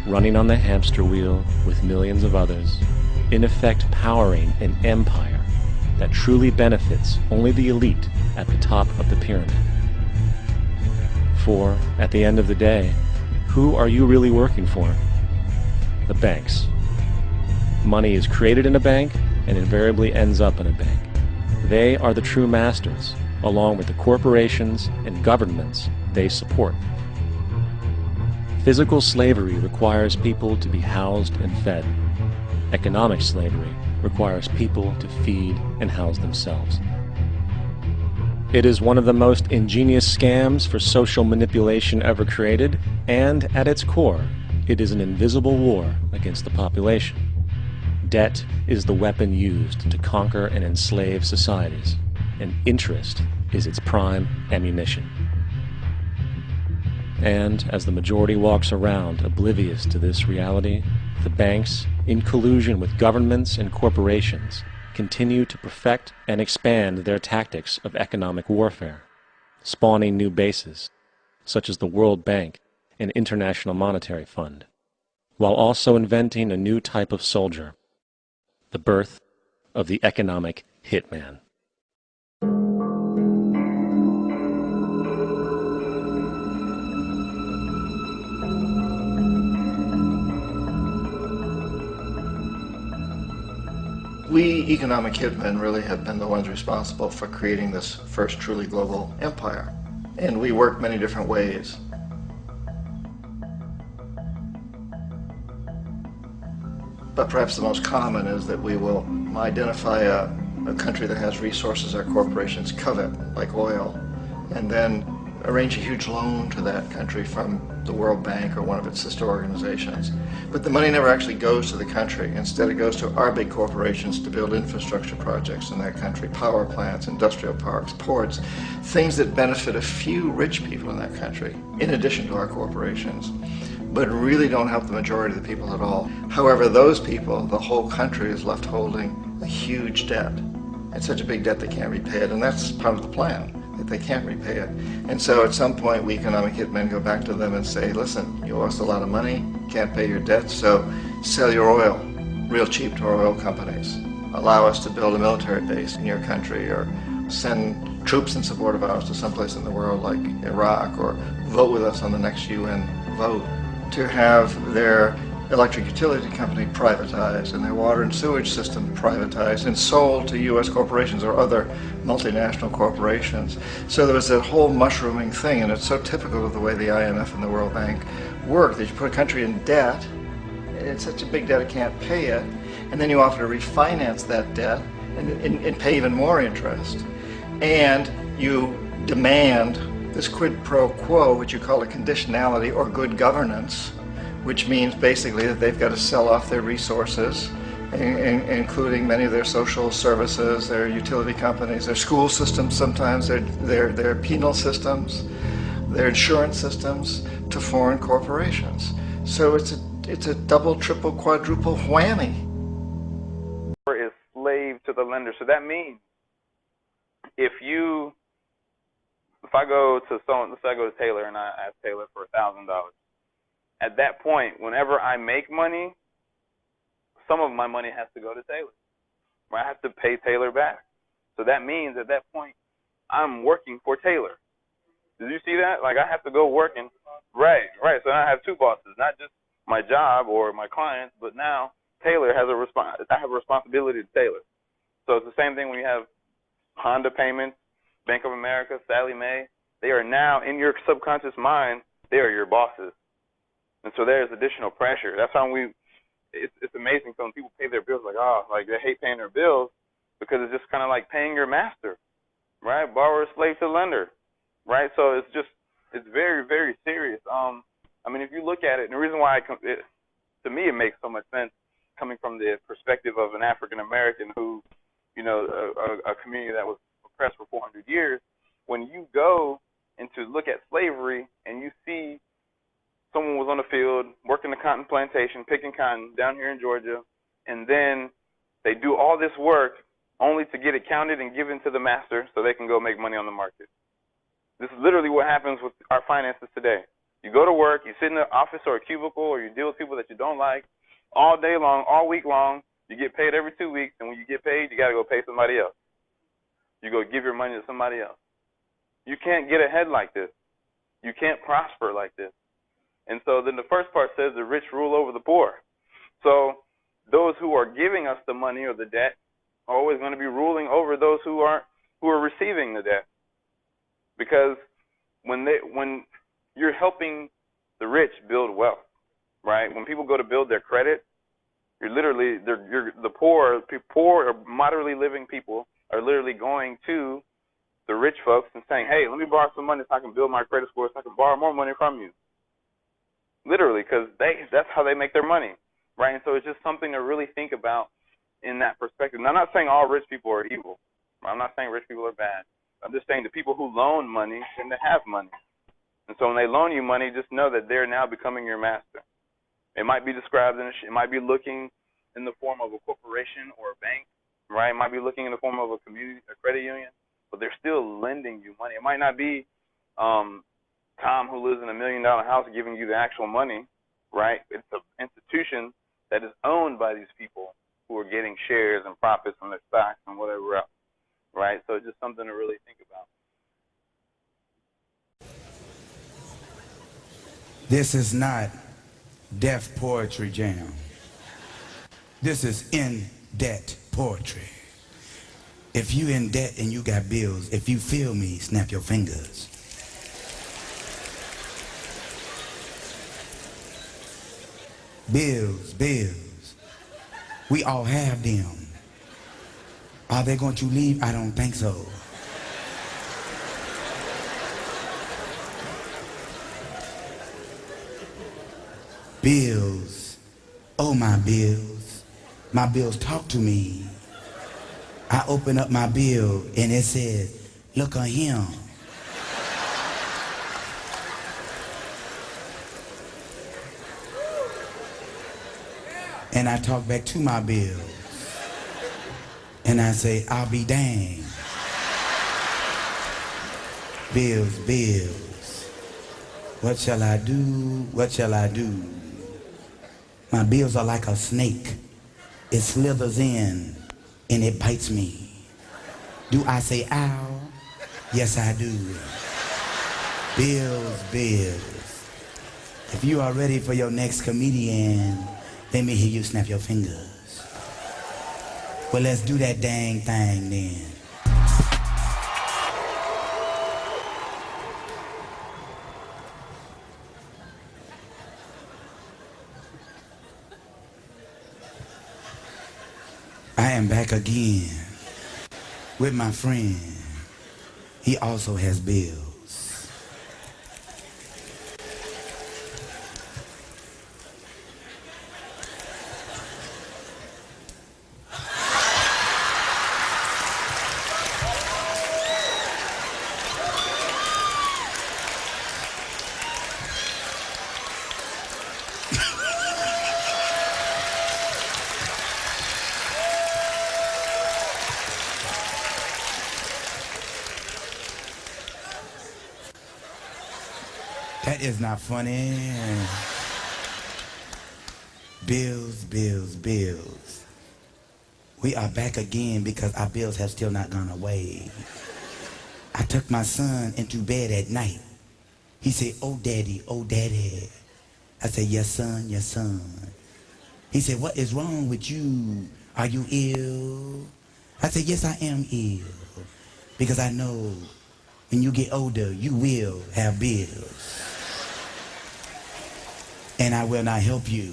running on the hamster wheel with millions of others, in effect powering an empire that truly benefits only the elite at the top of the pyramid. For, at the end of the day, who are you really working for? The banks. Money is created in a bank and invariably ends up in a bank. They are the true masters, along with the corporations and governments they support. Physical slavery requires people to be housed and fed. Economic slavery requires people to feed and house themselves. It is one of the most ingenious scams for social manipulation ever created, and at its core, it is an invisible war against the population. Debt is the weapon used to conquer and enslave societies, and interest is its prime ammunition. And as the majority walks around oblivious to this reality, the banks, in collusion with governments and corporations, continue to perfect and expand their tactics of economic warfare, spawning new bases, such as the World Bank and International Monetary Fund, while also inventing a new type of soldier, the birth of the economic hitman. We economic hitmen really have been the ones responsible for creating this first truly global empire. And we work many different ways. But perhaps the most common is that we will identify a country that has resources our corporations covet, like oil, and then arrange a huge loan to that country from the World Bank or one of its sister organizations. But the money never actually goes to the country. Instead, it goes to our big corporations to build infrastructure projects in that country, power plants, industrial parks, ports, things that benefit a few rich people in that country, in addition to our corporations, but really don't help the majority of the people at all. However, those people, the whole country is left holding a huge debt. It's such a big debt they can't repay it, and that's part of the plan, that they can't repay it. And so at some point, we economic hitmen go back to them and say, listen, you owe us a lot of money, can't pay your debt, so sell your oil real cheap to our oil companies. Allow us to build a military base in your country, or send troops in support of ours to someplace in the world like Iraq, or vote with us on the next UN vote. To have their electric utility company privatized and their water and sewage system privatized and sold to U.S. corporations or other multinational corporations. So there was that whole mushrooming thing, and it's so typical of the way the IMF and the World Bank work, that you put a country in debt, it's such a big debt it can't pay it, and then you offer to refinance that debt and pay even more interest. And you demand this quid pro quo, which you call a conditionality or good governance, which means basically that they've got to sell off their resources, including many of their social services, their utility companies, their school systems sometimes, their penal systems, their insurance systems, to foreign corporations. So it's a double, triple, quadruple whammy. Is slave to the lender. So that means if I go to someone, let's say I go to Taylor and I ask Taylor for $1,000. At that point, whenever I make money, some of my money has to go to Taylor. I have to pay Taylor back. So that means at that point, I'm working for Taylor. Did you see that? Like, I have to go working. Right. So I have two bosses, not just my job or my clients, but now tailor has I have a responsibility to tailor. So it's the same thing when you have Honda payments, Bank of America, Sallie Mae. They are now in your subconscious mind. They are your bosses, and so there's additional pressure. That's how it's amazing. So when people pay their bills, like they hate paying their bills because it's just kind of like paying your master, right? Borrower, slave to lender, right? So it's very, very serious. I mean, if you look at it, and the reason why to me it makes so much sense coming from the perspective of an African American who, a community that was oppressed for 400 years. When you go and to look at slavery and you see someone was on the field working the cotton plantation, picking cotton down here in Georgia, and then they do all this work only to get it counted and given to the master so they can go make money on the market. This is literally what happens with our finances today. You go to work, you sit in the office or a cubicle, or you deal with people that you don't like all day long, all week long. You get paid every 2 weeks, and when you get paid, you got to go pay somebody else. You go give your money to somebody else. You can't get ahead like this. You can't prosper like this. And so then the first part says the rich rule over the poor. So those who are giving us the money or the debt are always going to be ruling over those who are receiving the debt. Because when you're helping the rich build wealth, right? When people go to build their credit, the poor or moderately living people are literally going to the rich folks and saying, hey, let me borrow some money so I can build my credit score so I can borrow more money from you. Literally, because that's how they make their money, right? And so it's just something to really think about in that perspective. Now, I'm not saying all rich people are evil. I'm not saying rich people are bad. I'm just saying the people who loan money tend to have money. And so when they loan you money, just know that they're now becoming your master. It might be described it might be looking in the form of a corporation or a bank, right? It might be looking in the form of a community, a credit union, but they're still lending you money. It might not be Tom, who lives in $1 million house, giving you the actual money, right? It's an institution that is owned by these people who are getting shares and profits from their stocks and whatever else, right? So it's just something to really think about. This is not Def Poetry Jam. This is in-debt poetry. If you in debt and you got bills, if you feel me, snap your fingers. Bills. We all have them. Are they going to leave? I don't think so. Bills. Oh, my bills. My bills talk to me. I open up my bill and it says, look on him. And I talk back to my bills. And I say, I'll be danged. Bills. What shall I do? What shall I do? My bills are like a snake. It slithers in and it bites me. Do I say ow? Yes, I do. Bills. If you are ready for your next comedian, let me hear you snap your fingers. Well, let's do that dang thing then. I am back again with my friend. He also has bills. That is not funny. Bills. We are back again because our bills have still not gone away. I took my son into bed at night. He said, oh, daddy. I said, yes, son. He said, what is wrong with you? Are you ill? I said, yes, I am ill. Because I know when you get older, you will have bills. And I will not help you.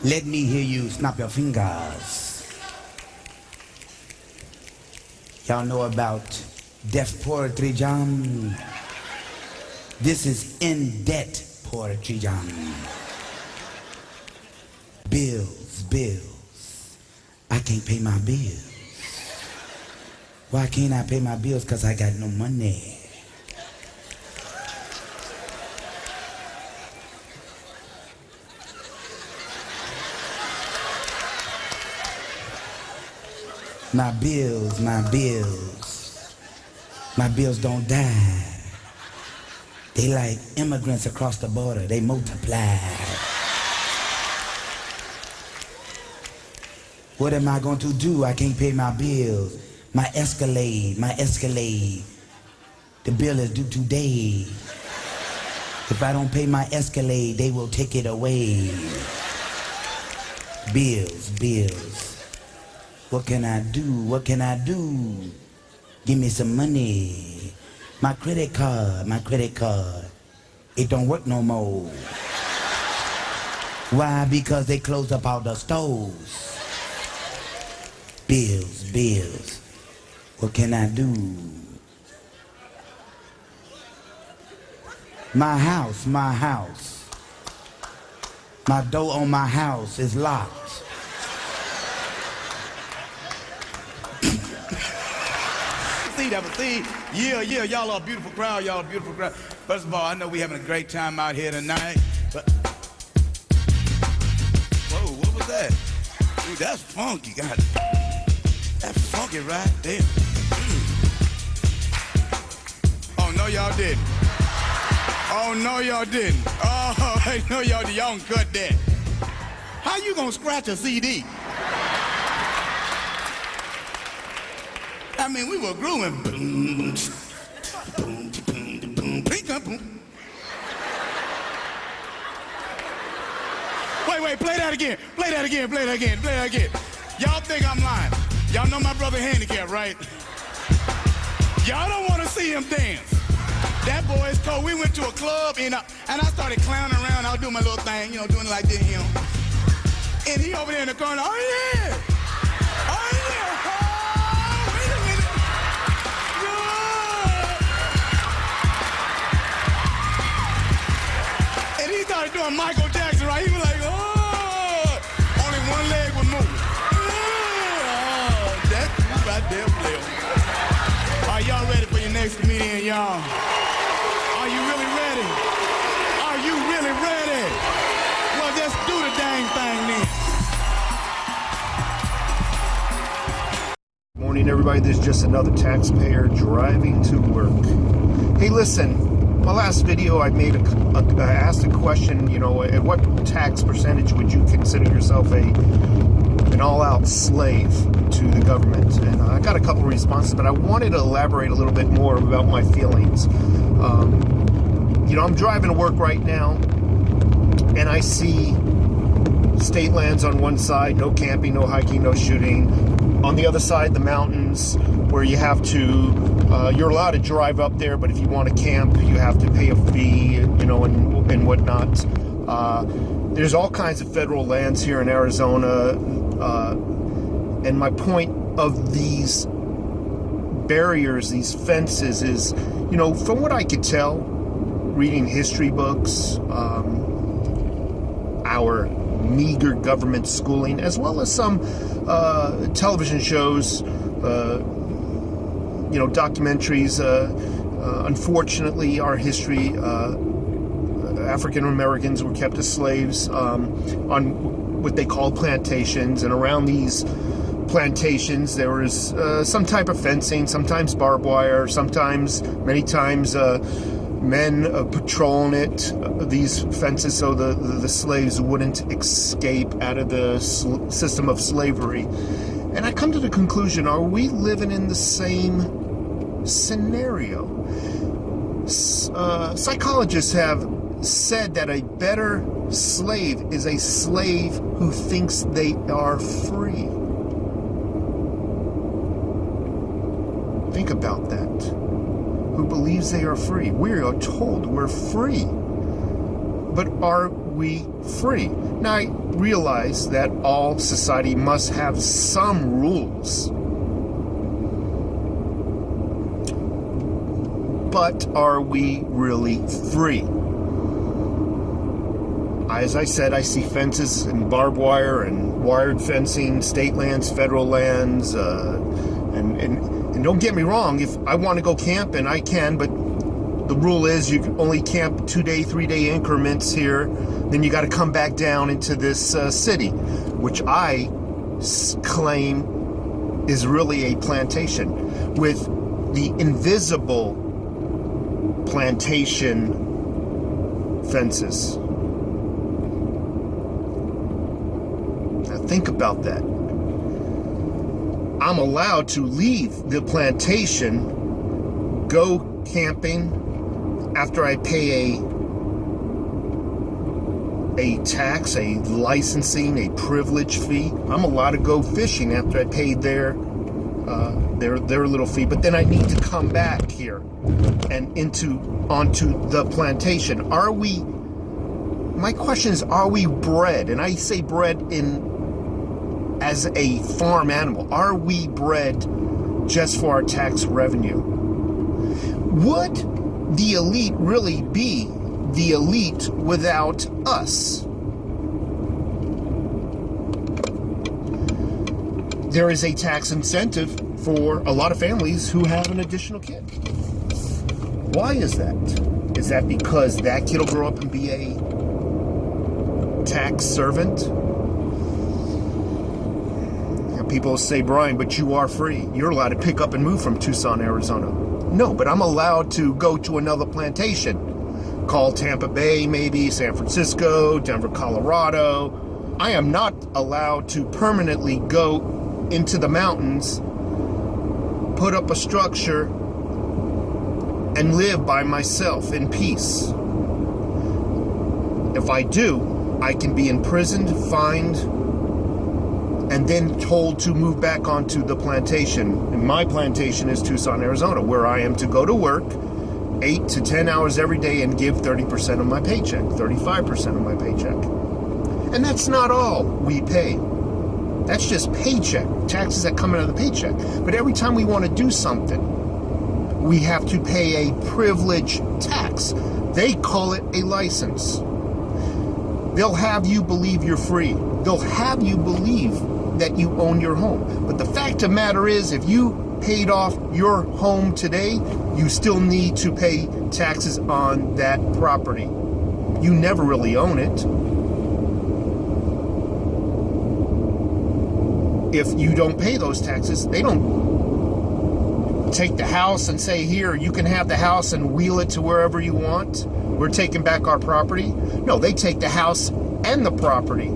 Let me hear you snap your fingers. Y'all know about deaf poetry jam? This is in debt poetry jam. Bills. I can't pay my bills. Why can't I pay my bills? Because I got no money. My bills don't die. They like immigrants across the border, they multiply. What am I going to do? I can't pay my bills. My Escalade. The bill is due today. If I don't pay my Escalade, they will take it away. Bills. What can I do? Give me some money. My credit card. It don't work no more. Why? Because they closed up all the stores. Bills. What can I do? My house. My door on my house is locked. Yeah, y'all are a beautiful crowd, First of all, I know we're having a great time out here tonight, but... Whoa, what was that? Dude, that's funky, God. That's funky right there. Oh, no, y'all didn't. Oh, no, y'all didn't. Y'all can cut that. How you gonna scratch a CD? I mean, we were grooving. Wait, play that again. Y'all think I'm lying. Y'all know my brother handicapped, right? Y'all don't want to see him dance. That boy is cold. We went to a club and I started clowning around. I was doing my little thing, doing like this, And he over there in the corner, oh yeah. He started doing Michael Jackson, right? He was like, oh, only one leg would move. Oh, that's right there, player. Are y'all ready for your next comedian, y'all? Are you really ready? Well, just do the dang thing then. Morning, everybody. This is just another taxpayer driving to work. Hey, listen. My last video, I asked a question, at what tax percentage would you consider yourself an all-out slave to the government? And I got a couple responses, but I wanted to elaborate a little bit more about my feelings. I'm driving to work right now, and I see state lands on one side, no camping, no hiking, no shooting. On the other side, the mountains, where you have to, you're allowed to drive up there, but if you want to camp, you have to pay a fee, and whatnot. There's all kinds of federal lands here in Arizona, and my point of these barriers, these fences is, from what I could tell, reading history books, our meager government schooling, as well as some documentaries, Unfortunately, our history, African Americans were kept as slaves on what they called plantations, and around these plantations there was some type of fencing, sometimes barbed wire, many times men patrolling these fences so the slaves wouldn't escape out of the system of slavery. And I come to the conclusion, are we living in the same scenario? Psychologists have said that a better slave is a slave who thinks they are free. Think about that. Who believes they are free. We are told we're free. But are we free? Now, I realize that all society must have some rules. But are we really free? As I said, I see fences and barbed wire and wired fencing, state lands, federal lands, and don't get me wrong, if I want to go camping, I can, but the rule is you can only camp 2-day, 3-day increments here. Then you got to come back down into this city, which I claim is really a plantation with the invisible plantation fences. Now think about that. I'm allowed to leave the plantation, go camping after I pay a tax, a licensing, a privilege fee. I'm allowed to go fishing after I paid their little fee, but then I need to come back here and onto the plantation. My question is, are we bred? And I say bred as a farm animal. Are we bred just for our tax revenue? Would the elite really be the elite without us? There is a tax incentive for a lot of families who have an additional kid. Why is that? Is that because that kid will grow up and be a tax servant? People say, Brian, but you are free. You're allowed to pick up and move from Tucson, Arizona. No, but I'm allowed to go to another plantation. Call Tampa Bay, maybe, San Francisco, Denver, Colorado. I am not allowed to permanently go into the mountains, put up a structure, and live by myself in peace. If I do, I can be imprisoned, fined, and then told to move back onto the plantation. And my plantation is Tucson, Arizona, where I am to go to work 8 to 10 hours every day and give 30% of my paycheck, 35% of my paycheck. And that's not all we pay. That's just paycheck, taxes that come out of the paycheck. But every time we want to do something, we have to pay a privilege tax. They call it a license. They'll have you believe you're free. They'll have you believe that you own your home. But the fact of the matter is, if you paid off your home today, you still need to pay taxes on that property. You never really own it. If you don't pay those taxes, they don't take the house and say, here, you can have the house and wheel it to wherever you want. We're taking back our property. No, they take the house and the property.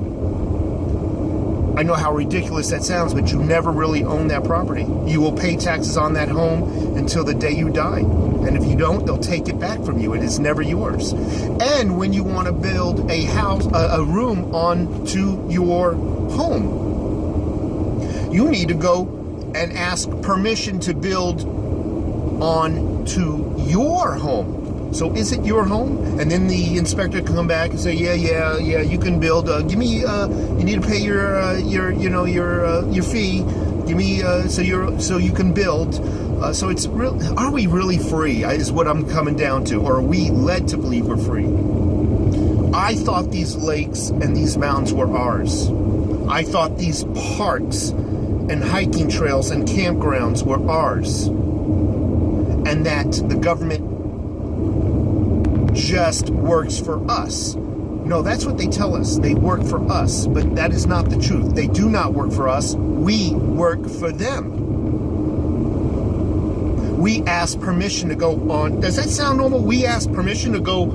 I know how ridiculous that sounds, but you never really own that property. You will pay taxes on that home until the day you die. And if you don't, they'll take it back from you. It is never yours. And when you want to build a house, a room onto your home, you need to go and ask permission to build onto your home. So is it your home? And then the inspector can come back and say, yeah, you can build. Give me, you need to pay your fee. Give me, so you can build. So it's real. Are we really free? Is what I'm coming down to, or are we led to believe we're free? I thought these lakes and these mountains were ours. I thought these parks and hiking trails and campgrounds were ours. and that the government just works for us. No, that's what they tell us. They work for us, but that is not the truth. They do not work for us. We work for them. We ask permission to go on. Does that sound normal? We ask permission to go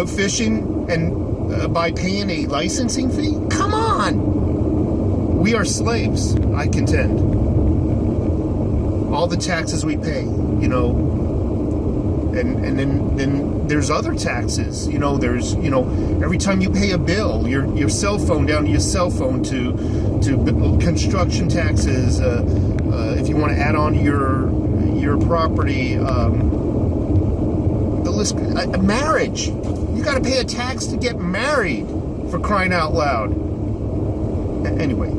fishing and by paying a licensing fee? Come on! We are slaves, I contend. All the taxes we pay, you know, and then there's other taxes, you know, there's, you know, every time you pay a bill, your cell phone, down to your cell phone, to construction taxes, if you want to add on to your property, the list, marriage. You got to pay a tax to get married, for crying out loud. Anyway,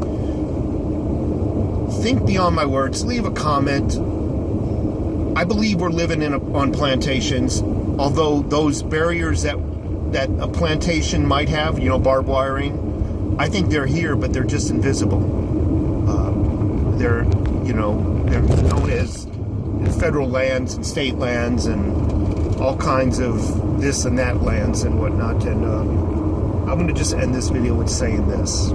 think beyond my words. Leave a comment. I believe we're living on plantations, although those barriers that a plantation might have, you know, barbed wiring, I think they're here, but they're just invisible. They're known as federal lands and state lands and all kinds of this and that lands and whatnot. And I'm going to just end this video with saying this.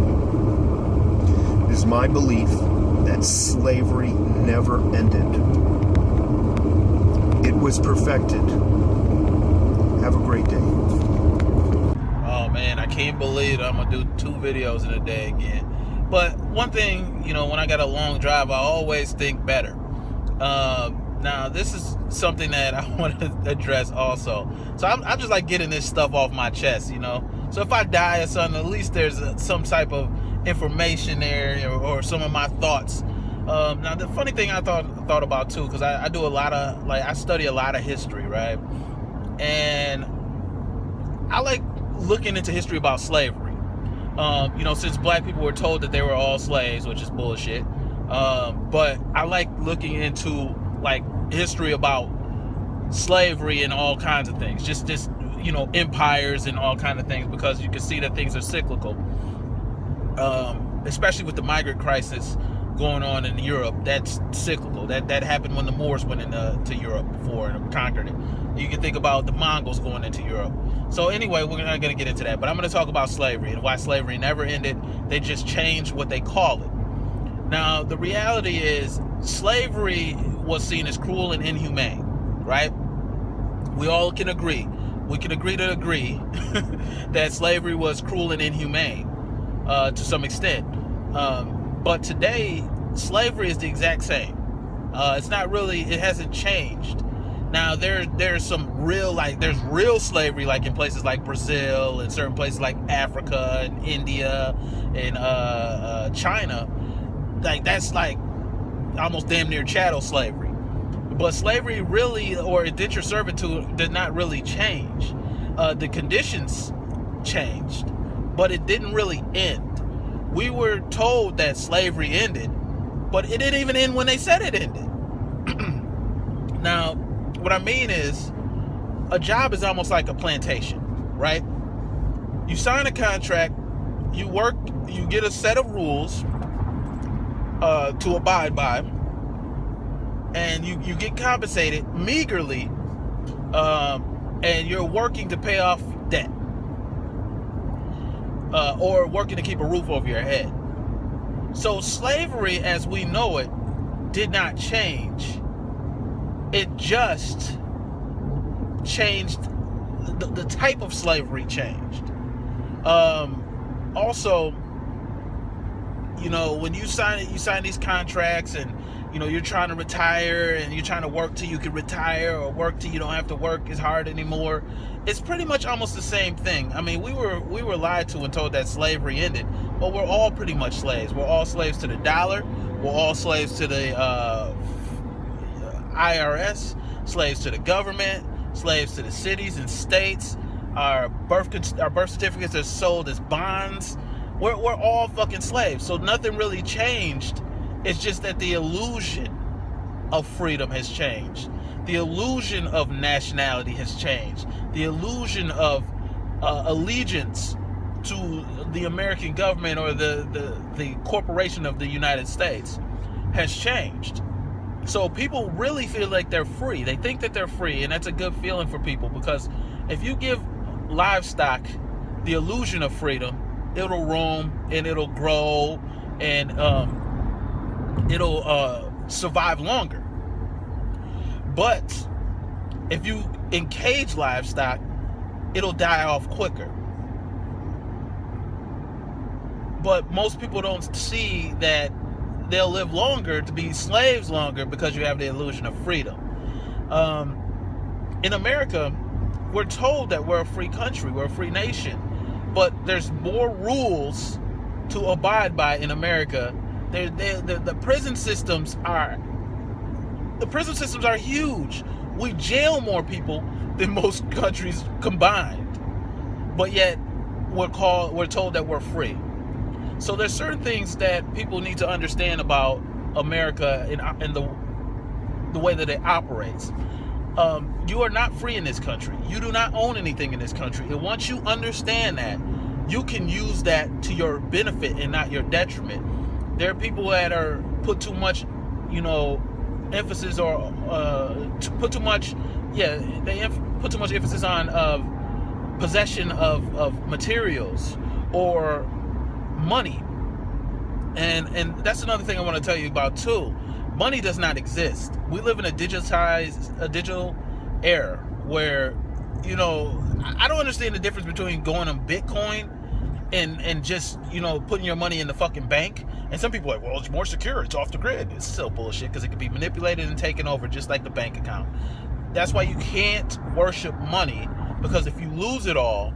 It is my belief that slavery never ended. It was perfected. Have a great day. Oh man, I can't believe I'm gonna do 2 videos in a day again. But one thing, you know, when I got a long drive, I always think better. Now this is something that I want to address also. So I'm just like getting this stuff off my chest, you know. So if I die or something, at least there's some type of information there, or some of my thoughts. Now the funny thing I thought about too, because I do a lot of, like, I study a lot of history, right? And I like looking into history about slavery. You know, since black people were told that they were all slaves, which is bullshit. But I like looking into like history about slavery and all kinds of things, just you know, empires and all kinds of things, because you can see that things are cyclical. Especially with the migrant crisis going on in Europe, that's cyclical. That happened when the Moors went into Europe before and conquered it. You can think about the Mongols going into Europe. So anyway, we're not going to get into that, but I'm going to talk about slavery and why slavery never ended. They just changed what they call it. Now, the reality is slavery was seen as cruel and inhumane, right? We all can agree. We can agree to agree that slavery was cruel and inhumane to some extent. But today, slavery is the exact same. It's not really, it hasn't changed. Now, there's some real, like, there's real slavery, like in places like Brazil and certain places like Africa and India and China. Like, that's like almost damn near chattel slavery. But slavery really, or indentured servitude, did not really change. The conditions changed, but it didn't really end. We were told that slavery ended, but it didn't even end when they said it ended. Now, what I mean is, a job is almost like a plantation, right? You sign a contract, you work, you get a set of rules to abide by, and you get compensated meagerly, and you're working to pay off debt, or working to keep a roof over your head. So slavery as we know it did not change. It just changed, the type of slavery changed. Also, you know, when you sign these contracts, and you know, you're trying to retire and you're trying to work till you can retire, or work till you don't have to work as hard anymore, it's pretty much almost the same thing. I mean, we were lied to and told that slavery ended, but we're all pretty much slaves. We're all slaves to the dollar. We're all slaves to the IRS, slaves to the government, slaves to the cities and states. Our birth certificates are sold as bonds. We're all fucking slaves. So nothing really changed. It's just that the illusion of freedom has changed. The illusion of nationality has changed. The illusion of allegiance to the American government or the corporation of the United States has changed. So people really feel like they're free. They think that they're free, and that's a good feeling for people, because if you give livestock the illusion of freedom, it'll roam and it'll grow and it'll survive longer. But if you encage livestock, it'll die off quicker. But most people don't see that they'll live longer to be slaves longer because you have the illusion of freedom. In America, we're told that we're a free country, we're a free nation, but there's more rules to abide by in America. The prison systems are huge. We jail more people than most countries combined, but yet we're told that we're free. So there's certain things that people need to understand about America and the way that it operates. You are not free in this country. You do not own anything in this country. And once you understand that, you can use that to your benefit and not your detriment. There are people that are put too much, emphasis or put too much emphasis on possession of materials or money. And that's another thing I want to tell you about too. Money does not exist. We live in a digital era where, I don't understand the difference between going on Bitcoin and just, putting your money in the fucking bank. And some people are like, well, it's more secure, it's off the grid. It's still bullshit, because it can be manipulated and taken over just like the bank account. That's why you can't worship money, because if you lose it all,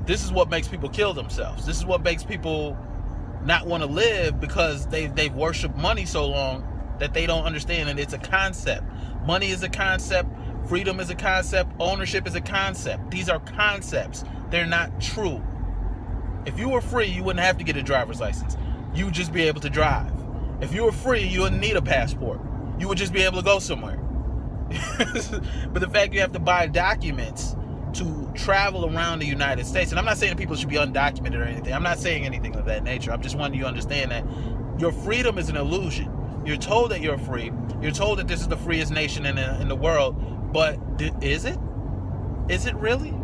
this is what makes people kill themselves. This is what makes people not want to live, because they've worshipped money so long that they don't understand that it's a concept. Money is a concept. Freedom is a concept. Ownership is a concept. These are concepts. They're not true. If you were free, you wouldn't have to get a driver's license. You would just be able to drive. If you were free, you wouldn't need a passport. You would just be able to go somewhere. But the fact you have to buy documents to travel around the United States, and I'm not saying that people should be undocumented or anything. I'm not saying anything of that nature. I'm just wanting you to understand that your freedom is an illusion. You're told that you're free. You're told that this is the freest nation in the world. But is it? Is it really?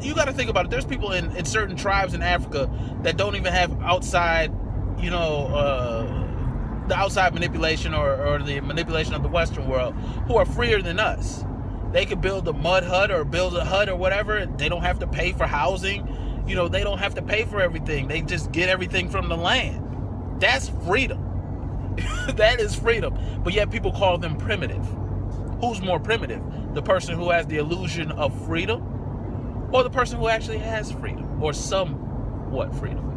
You got to think about it. There's people in certain tribes in Africa that don't even have outside, the outside manipulation or the manipulation of the Western world, who are freer than us. They could build a mud hut or build a hut or whatever. They don't have to pay for housing. They don't have to pay for everything. They just get everything from the land. That's freedom. That is freedom. But yet people call them primitive. Who's more primitive? The person who has the illusion of freedom, or the person who actually has freedom, or somewhat freedom?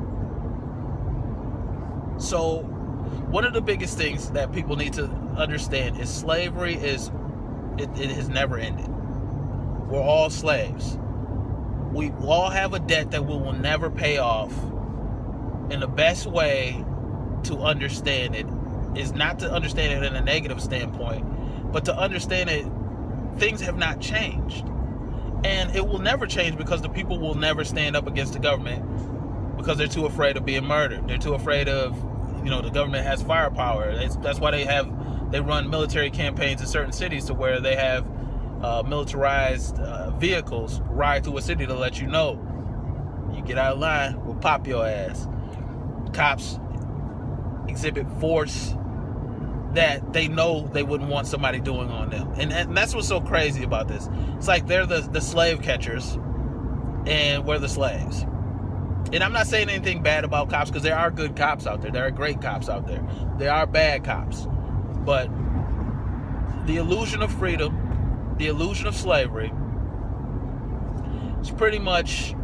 So one of the biggest things that people need to understand is slavery it has never ended. We're all slaves. We all have a debt that we will never pay off. And the best way to understand it is not to understand it in a negative standpoint, but to understand it, things have not changed. And it will never change, because the people will never stand up against the government, because they're too afraid of being murdered. They're too afraid of, the government has firepower. That's why they run military campaigns in certain cities to where they have militarized vehicles ride through a city to let you know, you get out of line, we'll pop your ass. Cops exhibit force that they know they wouldn't want somebody doing on them. And that's what's so crazy about this. It's like they're the slave catchers and we're the slaves. And I'm not saying anything bad about cops, because there are good cops out there. There are great cops out there. There are bad cops. But the illusion of freedom, the illusion of slavery, is pretty much,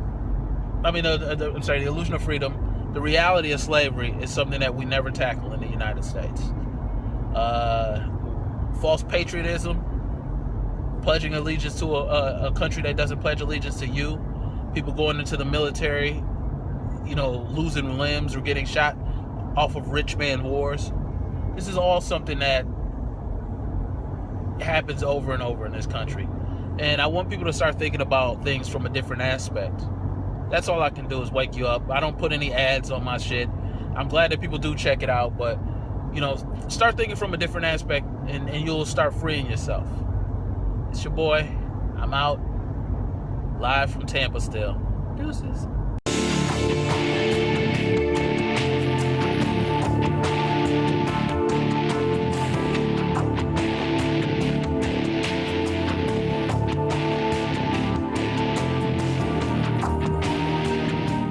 the illusion of freedom, the reality of slavery is something that we never tackle in the United States. False patriotism, pledging allegiance to a country that doesn't pledge allegiance to you, people going into the military, losing limbs or getting shot off of rich man wars. This is all something that happens over and over in this country. And I want people to start thinking about things from a different aspect. That's all I can do, is wake you up. I don't put any ads on my shit. I'm glad that people do check it out, but You know, start thinking from a different aspect, and you'll start freeing yourself. It's your boy. I'm out. Live from Tampa still. Deuces.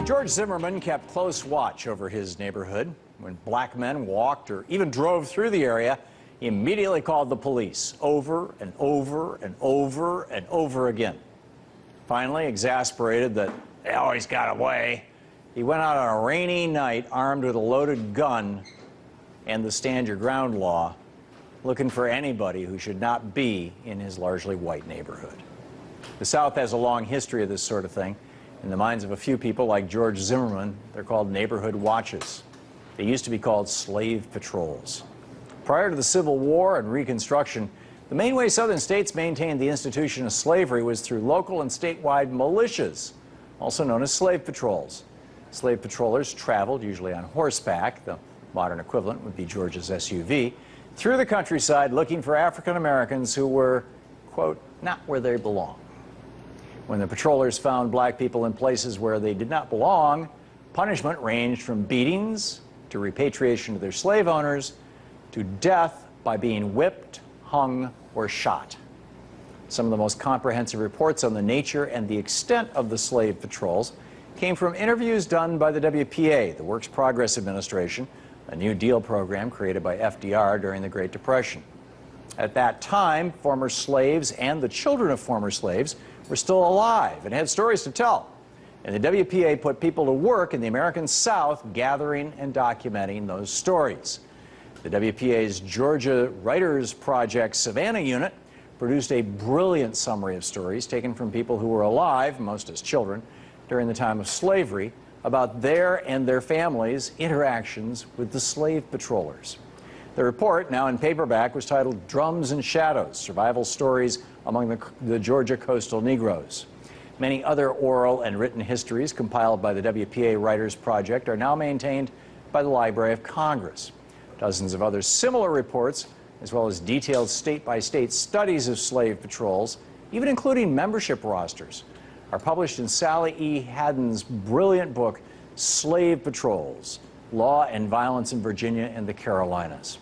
George Zimmerman kept close watch over his neighborhood. When black men walked or even drove through the area, he immediately called the police over and over and over and over again. Finally, exasperated that they always got away, he went out on a rainy night armed with a loaded gun and the Stand Your Ground law, looking for anybody who should not be in his largely white neighborhood. The South has a long history of this sort of thing. In the minds of a few people like George Zimmerman, they're called neighborhood watches. They used to be called slave patrols. Prior to the Civil War and Reconstruction, the main way Southern states maintained the institution of slavery was through local and statewide militias, also known as slave patrols. Slave patrollers traveled, usually on horseback, the modern equivalent would be George's SUV, through the countryside looking for African Americans who were, quote, not where they belong. When the patrollers found black people in places where they did not belong, punishment ranged from beatings to repatriation to their slave owners to death by being whipped, hung, or shot. Some of the most comprehensive reports on the nature and the extent of the slave patrols came from interviews done by the WPA, the Works Progress Administration, a New Deal program created by FDR during the Great Depression. At that time, former slaves and the children of former slaves were still alive and had stories to tell. And the WPA put people to work in the American South gathering and documenting those stories. The WPA's Georgia Writers Project Savannah unit produced a brilliant summary of stories taken from people who were alive, most as children, during the time of slavery, about their and their families' interactions with the slave patrollers. The report, now in paperback, was titled Drums and Shadows, Survival Stories Among the Georgia Coastal Negroes. Many other oral and written histories compiled by the WPA Writers Project are now maintained by the Library of Congress. Dozens of other similar reports, as well as detailed state-by-state studies of slave patrols, even including membership rosters, are published in Sally E. Haddon's brilliant book, Slave Patrols, Law and Violence in Virginia and the Carolinas.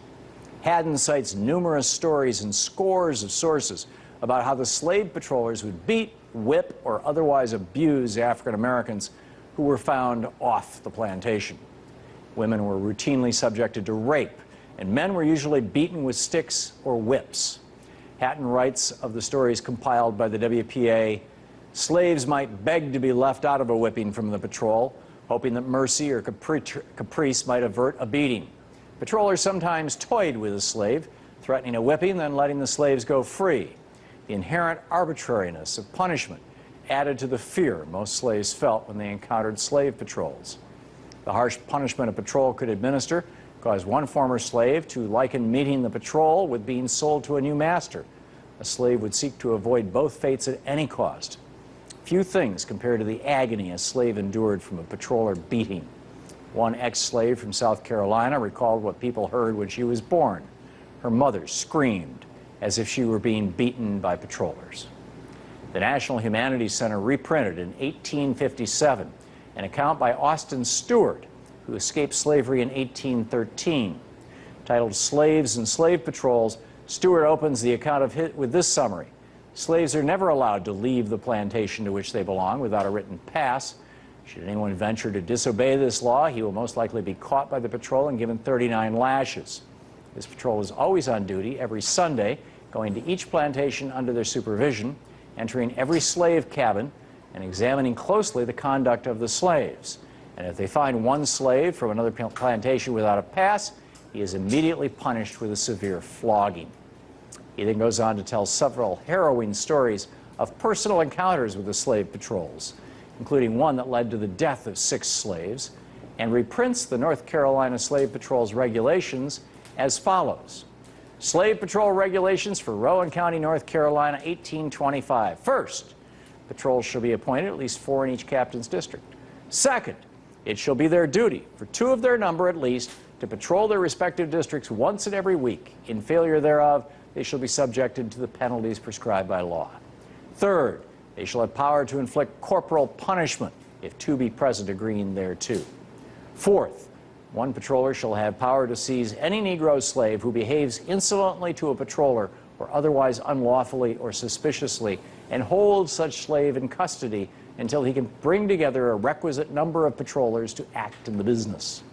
Haddon cites numerous stories and scores of sources about how the slave patrollers would beat, whip, or otherwise abuse African Americans who were found off the plantation. Women were routinely subjected to rape, and men were usually beaten with sticks or whips. Hatton writes of the stories compiled by the WPA, slaves might beg to be left out of a whipping from the patrol, hoping that mercy or caprice might avert a beating. Patrollers sometimes toyed with a slave, threatening a whipping, then letting the slaves go free. The inherent arbitrariness of punishment added to the fear most slaves felt when they encountered slave patrols. The harsh punishment a patrol could administer caused one former slave to liken meeting the patrol with being sold to a new master. A slave would seek to avoid both fates at any cost. Few things compared to the agony a slave endured from a patroller beating. One ex-slave from South Carolina recalled what people heard when she was born. Her mother screamed as if she were being beaten by patrollers. The National Humanities Center reprinted in 1857 an account by Austin Stewart, who escaped slavery in 1813. Titled Slaves and Slave Patrols, Stewart opens the account with this summary. Slaves are never allowed to leave the plantation to which they belong without a written pass. Should anyone venture to disobey this law, he will most likely be caught by the patrol and given 39 lashes. This patrol is always on duty every Sunday, going to each plantation under their supervision, entering every slave cabin, and examining closely the conduct of the slaves. And if they find one slave from another plantation without a pass, he is immediately punished with a severe flogging. He then goes on to tell several harrowing stories of personal encounters with the slave patrols, including one that led to the death of 6 slaves, and reprints the North Carolina Slave Patrol's regulations as follows. Slave Patrol regulations for Rowan County, North Carolina, 1825. First, patrols shall be appointed, at least 4 in each captain's district. Second, it shall be their duty, for 2 of their number at least, to patrol their respective districts once in every week. In failure thereof, they shall be subjected to the penalties prescribed by law. Third, they shall have power to inflict corporal punishment if two be present agreeing thereto. Fourth, one patroller shall have power to seize any Negro slave who behaves insolently to a patroller or otherwise unlawfully or suspiciously, and hold such slave in custody until he can bring together a requisite number of patrollers to act in the business.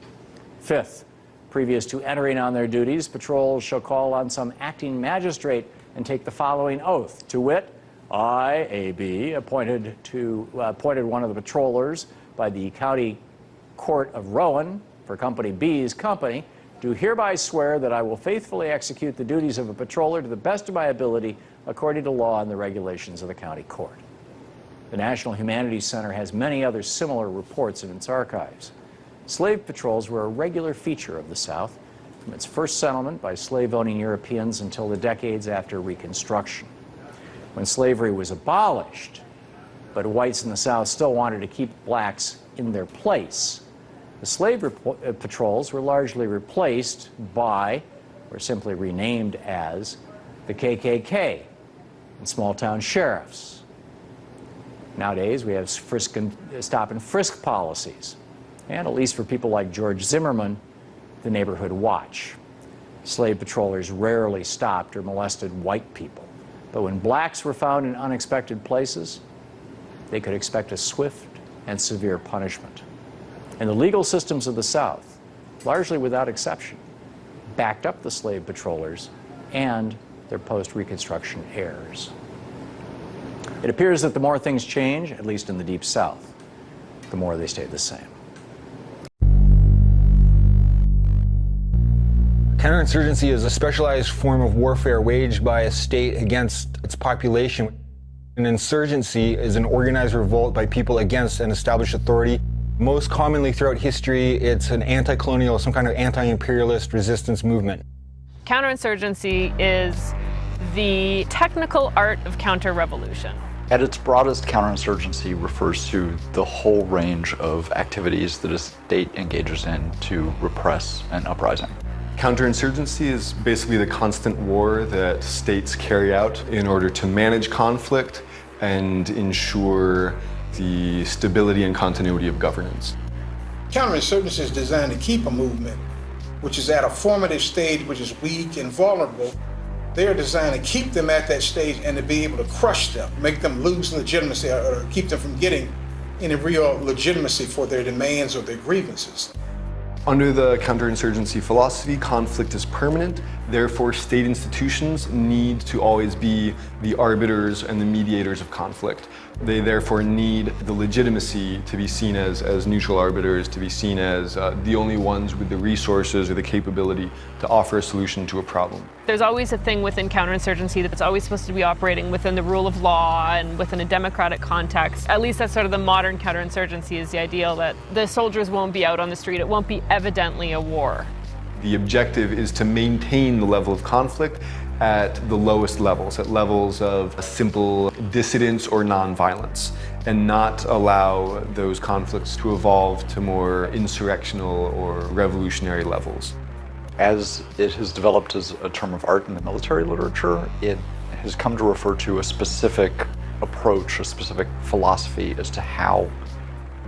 Fifth, previous to entering on their duties, patrols shall call on some acting magistrate and take the following oath, to wit, I, A.B., appointed one of the patrollers by the County Court of Rowan for Company B's company, do hereby swear that I will faithfully execute the duties of a patroller to the best of my ability according to law and the regulations of the county court. The National Humanities Center has many other similar reports in its archives. Slave patrols were a regular feature of the South from its first settlement by slave-owning Europeans until the decades after Reconstruction. When slavery was abolished, but whites in the South still wanted to keep blacks in their place, the slave patrols were largely replaced by, or simply renamed as, the KKK and small-town sheriffs. Nowadays, we have stop and frisk policies, and at least for people like George Zimmerman, the neighborhood watch. Slave patrollers rarely stopped or molested white people, but when blacks were found in unexpected places, they could expect a swift and severe punishment. And the legal systems of the South, largely without exception, backed up the slave patrollers and their post-Reconstruction heirs. It appears that the more things change, at least in the Deep South, the more they stay the same. Counterinsurgency is a specialized form of warfare waged by a state against its population. An insurgency is an organized revolt by people against an established authority. Most commonly throughout history, it's an anti-colonial, some kind of anti-imperialist resistance movement. Counterinsurgency is the technical art of counter-revolution. At its broadest, counterinsurgency refers to the whole range of activities that a state engages in to repress an uprising. Counterinsurgency is basically the constant war that states carry out in order to manage conflict and ensure the stability and continuity of governance. Counterinsurgency is designed to keep a movement, which is at a formative stage, which is weak and vulnerable. They are designed to keep them at that stage and to be able to crush them, make them lose legitimacy, or keep them from getting any real legitimacy for their demands or their grievances. Under the counterinsurgency philosophy, conflict is permanent. Therefore, state institutions need to always be the arbiters and the mediators of conflict. They therefore need the legitimacy to be seen as neutral arbiters, to be seen as the only ones with the resources or the capability to offer a solution to a problem. There's always a thing within counterinsurgency that's always supposed to be operating within the rule of law and within a democratic context. At least that's sort of the modern counterinsurgency, is the ideal that the soldiers won't be out on the street. It won't be evidently a war. The objective is to maintain the level of conflict at the lowest levels, at levels of simple dissidence or nonviolence, and not allow those conflicts to evolve to more insurrectional or revolutionary levels. As it has developed as a term of art in the military literature, it has come to refer to a specific approach, a specific philosophy as to how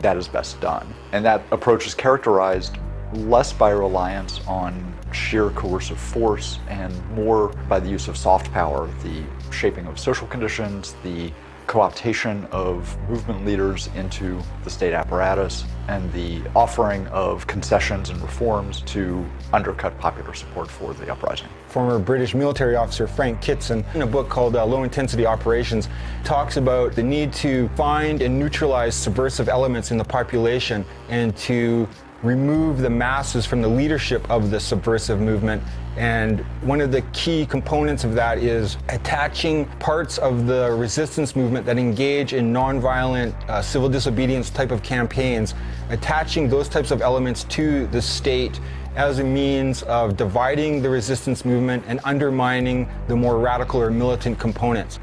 that is best done. And that approach is characterized less by reliance on sheer coercive force and more by the use of soft power, the shaping of social conditions, the co-optation of movement leaders into the state apparatus, and the offering of concessions and reforms to undercut popular support for the uprising. Former British military officer Frank Kitson, in a book called Low Intensity Operations, talks about the need to find and neutralize subversive elements in the population and to remove the masses from the leadership of the subversive movement. And one of the key components of that is attaching parts of the resistance movement that engage in nonviolent civil disobedience type of campaigns, attaching those types of elements to the state as a means of dividing the resistance movement and undermining the more radical or militant components.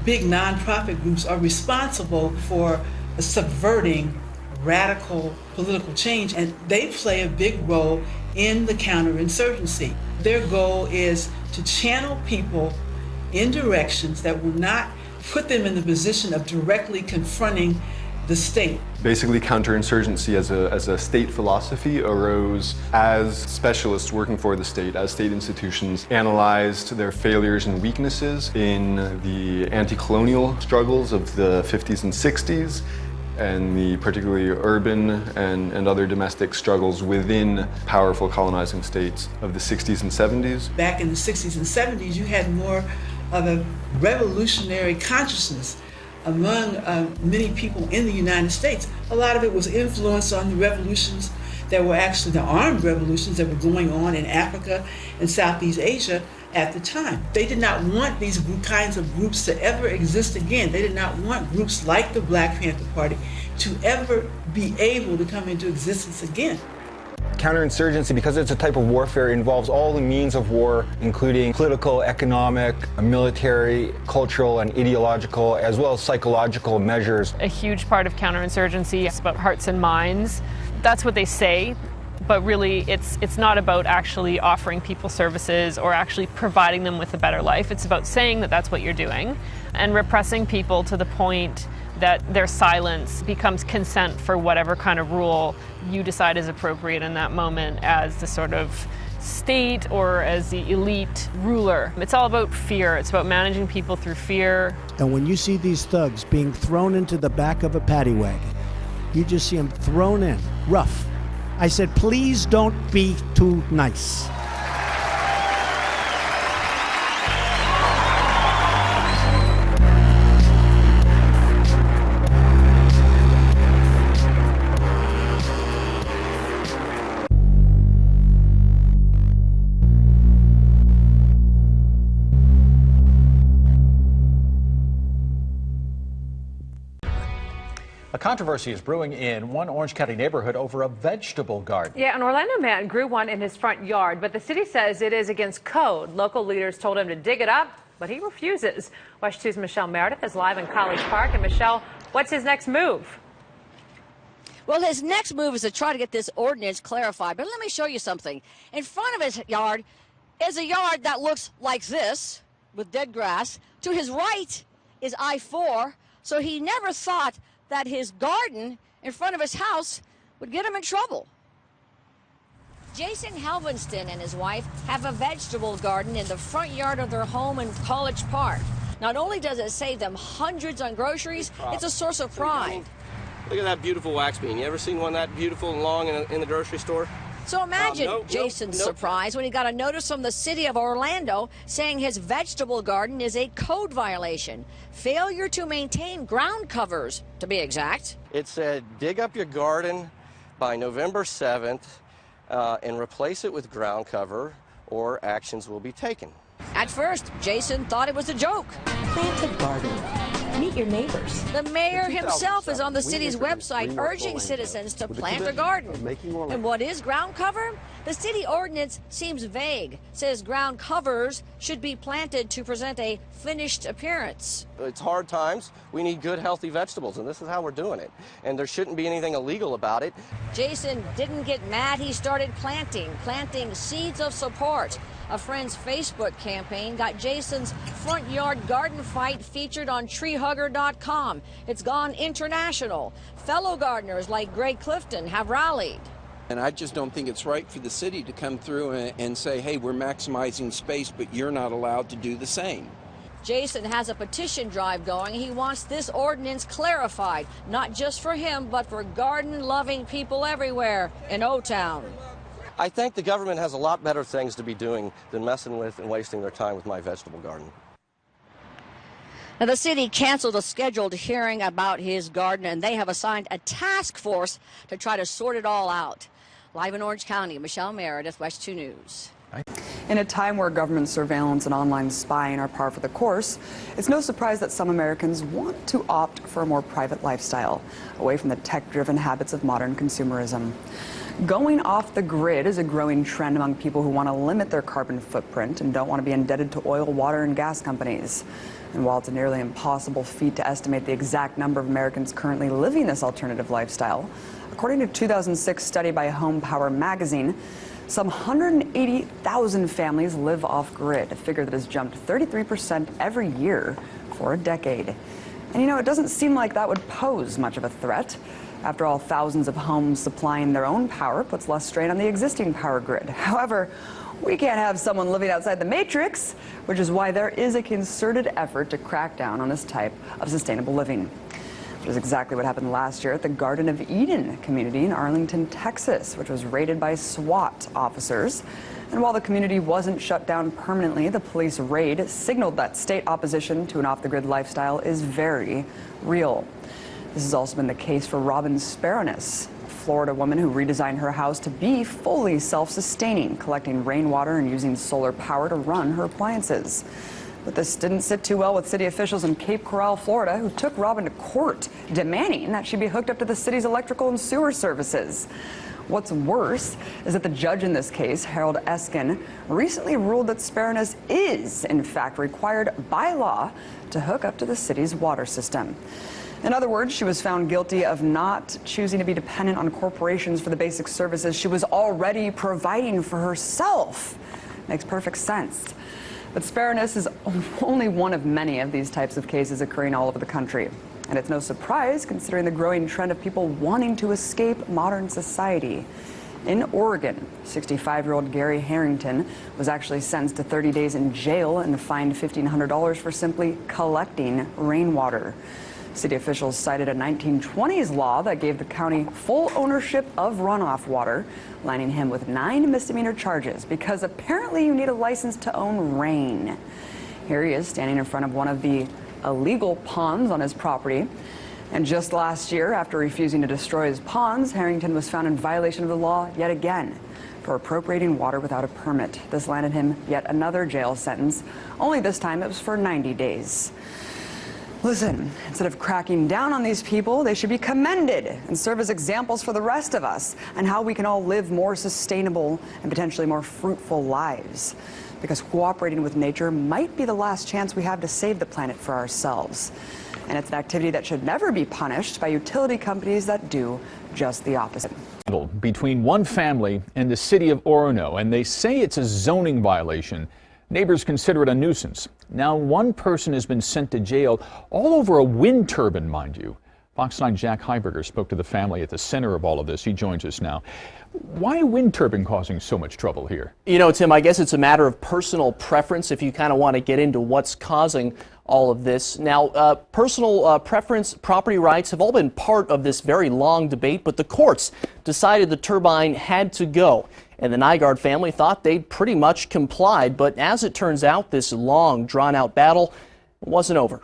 Big nonprofit groups are responsible for subverting radical political change, and they play a big role in the counterinsurgency. Their goal is to channel people in directions that will not put them in the position of directly confronting the state. Basically, counterinsurgency as a state philosophy arose as specialists working for the state, as state institutions analyzed their failures and weaknesses in the anti-colonial struggles of the 50s and 60s, and the particularly urban and other domestic struggles within powerful colonizing states of the 60s and 70s. Back in the 60s and 70s, you had more of a revolutionary consciousness among many people in the United States. A lot of it was influenced on the revolutions that were actually the armed revolutions that were going on in Africa and Southeast Asia at the time. They did not want these kinds of groups to ever exist again. They did not want groups like the Black Panther Party to ever be able to come into existence again. Counterinsurgency, because it's a type of warfare, involves all the means of war, including political, economic, military, cultural, and ideological, as well as psychological measures. A huge part of counterinsurgency is about hearts and minds. That's what they say, but really it's not about actually offering people services or actually providing them with a better life. It's about saying that that's what you're doing and repressing people to the point that their silence becomes consent for whatever kind of rule you decide is appropriate in that moment as the sort of state or as the elite ruler. It's all about fear. It's about managing people through fear. And when you see these thugs being thrown into the back of a paddy wagon, you just see them thrown in, rough. I said, please don't be too nice. A controversy is brewing in one Orange County neighborhood over a vegetable garden. Yeah, an Orlando man grew one in his front yard, but the city says it is against code. Local leaders told him to dig it up, but he refuses. Watch 2's Michelle Meredith is live in College Park. And Michelle, what's his next move? Well, his next move is to try to get this ordinance clarified. But let me show you something. In front of his yard is a yard that looks like this, with dead grass. To his right is I-4, so he never thought that his garden in front of his house would get him in trouble. Jason Helvinston and his wife have a vegetable garden in the front yard of their home in College Park. Not only does it save them hundreds on groceries, it's a source of pride. Look at that beautiful wax bean. You ever seen one that beautiful and long in the grocery store? So imagine Jason's surprise when he got a notice from the city of Orlando saying his vegetable garden is a code violation. Failure to maintain ground covers, to be exact. It said dig up your garden by November 7th and replace it with ground cover or actions will be taken. At first, Jason thought it was a joke. Plant a garden. Meet your neighbors. The mayor himself is on the city's website urging citizens to plant a garden. And what is ground cover? The city ordinance seems vague. Says ground covers should be planted to present a finished appearance. It's hard times. We need good, healthy vegetables, and this is how we're doing it. And there shouldn't be anything illegal about it. Jason didn't get mad. He started planting seeds of support. A friend's Facebook campaign got Jason's front yard garden fight featured on treehugger.com. It's gone international. Fellow gardeners like Greg Clifton have rallied. And I just don't think it's right for the city to come through and say, hey, we're maximizing space, but you're not allowed to do the same. Jason has a petition drive going. He wants this ordinance clarified, not just for him, but for garden-loving people everywhere in O-Town. I think the government has a lot better things to be doing than messing with and wasting their time with my vegetable garden. Now, the city canceled a scheduled hearing about his garden, and they have assigned a task force to try to sort it all out. Live in Orange County, Michelle Meredith, West 2 News. In a time where government surveillance and online spying are par for the course, it's no surprise that some Americans want to opt for a more private lifestyle, away from the tech-driven habits of modern consumerism. Going off the grid is a growing trend among people who want to limit their carbon footprint and don't want to be indebted to oil, water, and gas companies. And while it's a nearly impossible feat to estimate the exact number of Americans currently living this alternative lifestyle, According to a 2006 study by Home Power magazine, some 180,000 families live off-grid, a figure that has jumped 33% every year for a decade. And you know, it doesn't seem like that would pose much of a threat. After all, thousands of homes supplying their own power puts less strain on the existing power grid. However, we can't have someone living outside the matrix, which is why there is a concerted effort to crack down on this type of sustainable living. Which is exactly what happened last year at the Garden of Eden community in Arlington, Texas, which was raided by SWAT officers. And while the community wasn't shut down permanently, the police raid signaled that state opposition to an off-the-grid lifestyle is very real. This has also been the case for Robin Sparonis, a Florida woman who redesigned her house to be fully self-sustaining, collecting rainwater and using solar power to run her appliances. But this didn't sit too well with city officials in Cape Coral, Florida, who took Robin to court, demanding that she be hooked up to the city's electrical and sewer services. What's worse is that the judge in this case, Harold Eskin, recently ruled that Sparonis is, in fact, required by law to hook up to the city's water system. In other words, she was found guilty of not choosing to be dependent on corporations for the basic services she was already providing for herself. Makes perfect sense. But Sparonis is only one of many of these types of cases occurring all over the country. And it's no surprise considering the growing trend of people wanting to escape modern society. In Oregon, 65-year-old Gary Harrington was actually sentenced to 30 days in jail and fined $1,500 for simply collecting rainwater. City officials cited a 1920s law that gave the county full ownership of runoff water, landing him with 9 misdemeanor charges because apparently you need a license to own rain. Here he is standing in front of one of the illegal ponds on his property. And just last year, after refusing to destroy his ponds, Harrington was found in violation of the law yet again for appropriating water without a permit. This landed him yet another jail sentence, only this time it was for 90 days. Listen, instead of cracking down on these people, they should be commended and serve as examples for the rest of us and how we can all live more sustainable and potentially more fruitful lives. Because cooperating with nature might be the last chance we have to save the planet for ourselves. And it's an activity that should never be punished by utility companies that do just the opposite. Between one family and the city of Orono, and they say it's a zoning violation. Neighbors consider it a nuisance. Now one person has been sent to jail, all over a wind turbine, mind you. Fox 9's Jack Heiberger spoke to the family at the center of all of this. He joins us now. Why a wind turbine causing so much trouble here? You know, Tim, I guess it's a matter of personal preference if you kind of want to get into what's causing all of this. Now, personal preference, property rights have all been part of this very long debate, but the courts decided the turbine had to go. And the Nygaard family thought they'd pretty much complied. But as it turns out, this long, drawn-out battle wasn't over.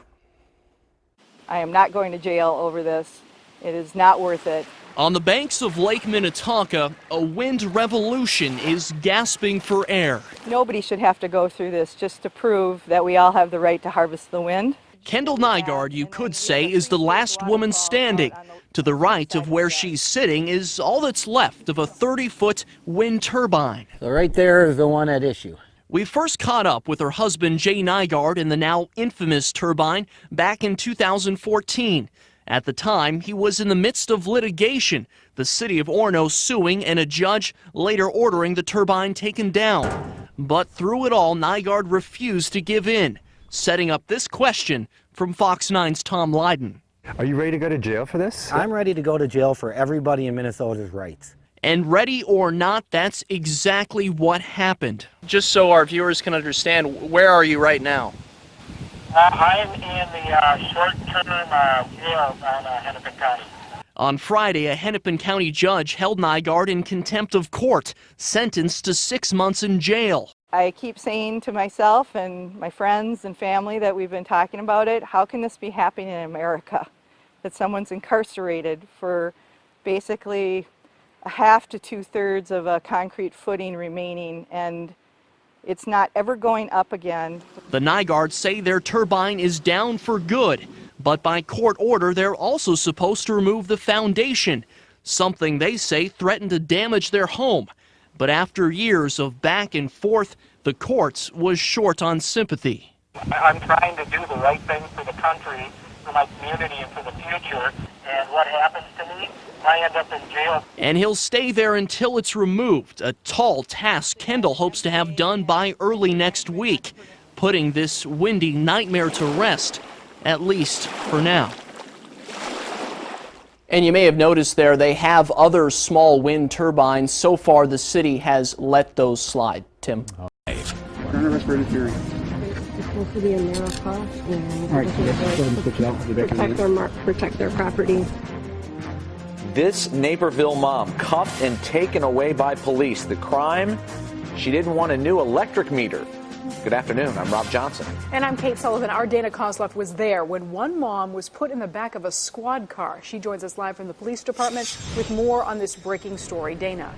I am not going to jail over this. It is not worth it. On the banks of Lake Minnetonka, a wind revolution is gasping for air. Nobody should have to go through this just to prove that we all have the right to harvest the wind. Kendall Nygaard, you could say, is the last woman standing. To the right of where she's sitting is all that's left of a 30-foot wind turbine. So right there is the one at issue. We first caught up with her husband, Jay Nygaard, in the now infamous turbine back in 2014. At the time, he was in the midst of litigation, the city of Orono suing and a judge later ordering the turbine taken down. But through it all, Nygaard refused to give in, setting up this question from Fox 9's Tom Lydon. Are you ready to go to jail for this? I'm ready to go to jail for everybody in Minnesota's rights. And ready or not, that's exactly what happened. Just so our viewers can understand, where are you right now? I'm in the short-term jail on Hennepin County. On Friday, a Hennepin County judge held Nygaard in contempt of court, sentenced to 6 months in jail. I keep saying to myself and my friends and family that we've been talking about it, how can this be happening in America? That someone's incarcerated for basically a half to 2/3 of a concrete footing remaining, and it's not ever going up again. The Nygaards say their turbine is down for good, but by court order, they're also supposed to remove the foundation, something they say threatened to damage their home. But after years of back and forth, the courts was short on sympathy. I'm trying to do the right thing for the country, for my community, and for the future. And what happens to me? I end up in jail. And he'll stay there until it's removed, a tall task Kendall hopes to have done by early next week, putting this windy nightmare to rest, at least for now. And you may have noticed there they have other small wind turbines. So far, the city has let those slide. Tim. It's supposed to be a narrow cross and protect their property. This Naperville mom cuffed and taken away by police. The crime? She didn't want a new electric meter. Good afternoon. I'm Rob Johnson. And I'm Kate Sullivan. Our Dana Kozloff was there when one mom was put in the back of a squad car. She joins us live from the police department with more on this breaking story. Dana.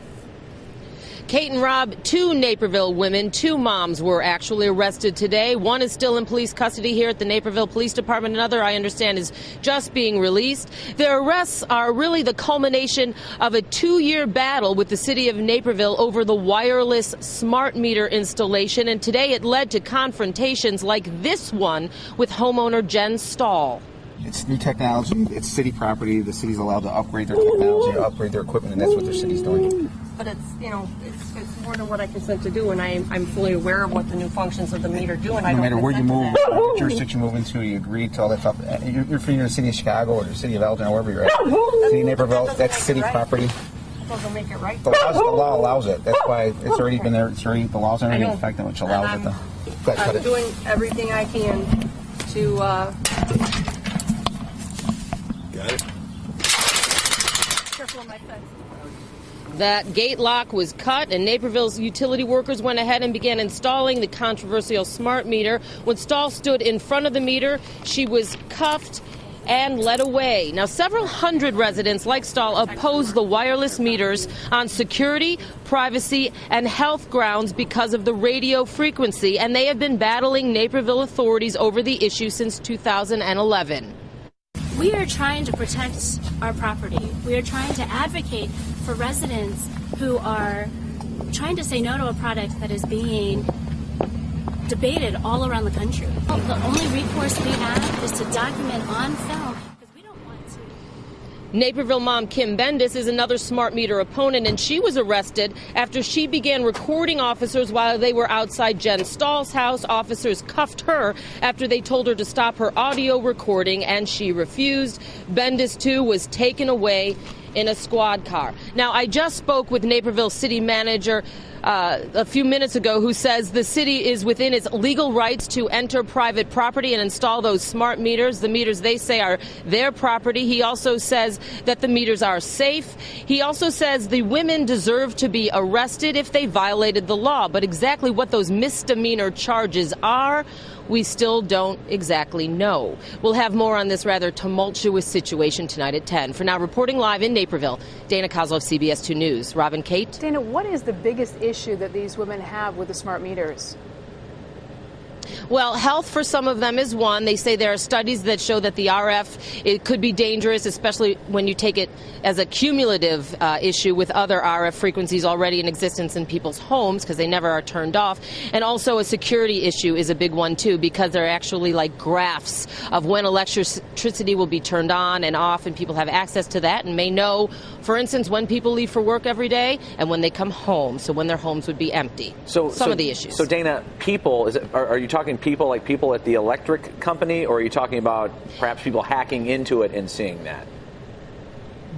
Kate and Rob, two Naperville women, two moms were actually arrested today. One is still in police custody here at the Naperville Police Department. Another, I understand, is just being released. Their arrests are really the culmination of a 2-year battle with the city of Naperville over the wireless smart meter installation. And today it led to confrontations like this one with homeowner Jen Stahl. It's new technology. It's city property. The city's allowed to upgrade their technology, upgrade their equipment, and that's what their city's doing. But it's, you know, it's more than what I consent to do, and I'm fully aware of what the new functions of the meter do, and I don't. No matter where you move, what jurisdiction you move into, you agree to all that stuff. You're from the city of Chicago or the city of Elgin, or wherever you're at. City of Naperville, that's city property. That doesn't make it right. The law allows it. That's why it's already been there. It's already, the law's already in effect, which allows it. I'm doing everything I can to. Got it. Careful on my fence. That gate lock was cut, and Naperville's utility workers went ahead and began installing the controversial smart meter. When Stahl stood in front of the meter, she was cuffed and led away. Now, several hundred residents like Stahl oppose the wireless meters on security, privacy, and health grounds because of the radio frequency, and they have been battling Naperville authorities over the issue since 2011. We are trying to protect our property. We are trying to advocate for residents who are trying to say no to a product that is being debated all around the country. The only recourse we have is to document on film. Naperville mom Kim Bendis is another smart meter opponent, and she was arrested after she began recording officers while they were outside Jen Stahl's house. Officers cuffed her after they told her to stop her audio recording, and she refused. Bendis, too, was taken away in a squad car. Now, I just spoke with Naperville city manager a few minutes ago, who says the city is within its legal rights to enter private property and install those smart meters. The meters, they say, are their property. He also says that the meters are safe. He also says the women deserve to be arrested if they violated the law. But exactly what those misdemeanor charges are, we still don't exactly know. We'll have more on this rather tumultuous situation tonight at 10. For now, reporting live in Naperville, Dana Kozloff, CBS 2 News. Robin, Kate. Dana, what is the biggest issue that these women have with the smart meters? Well, health for some of them is one. They say there are studies that show that the RF, it could be dangerous, especially when you take it as a cumulative issue with other RF frequencies already in existence in people's homes, because they never are turned off. And also a security issue is a big one, too, because they're actually like graphs of when electricity will be turned on and off, and people have access to that and may know, for instance, when people leave for work every day and when they come home, so when their homes would be empty. Some of the issues. So, Dana, people, are you talking people like people at the electric company, or are you talking about perhaps people hacking into it and seeing that?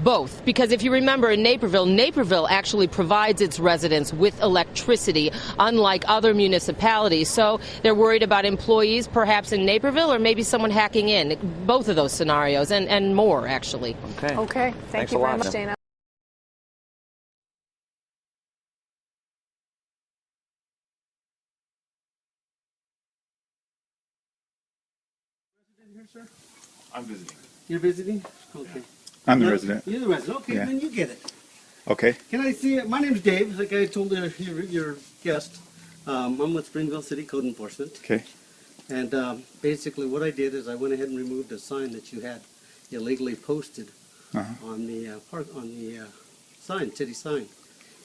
Both, because if you remember in Naperville actually provides its residents with electricity, unlike other municipalities. So they're worried about employees perhaps in Naperville, or maybe someone hacking in. Both of those scenarios and more, actually. Okay. Okay. Thank you very much, Dana. I'm visiting. You're visiting? Okay. I'm the resident. You're the resident. Okay, Yeah. then you get it. Okay. Can I see it? My name's Dave, like I told your guest. I'm with Springville City Code Enforcement. Okay. And basically what I did is I went ahead and removed a sign that you had illegally posted on the sign, city sign.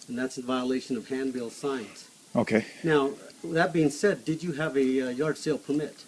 And that's in violation of handbill signs. Okay. Now, that being said, did you have a yard sale permit?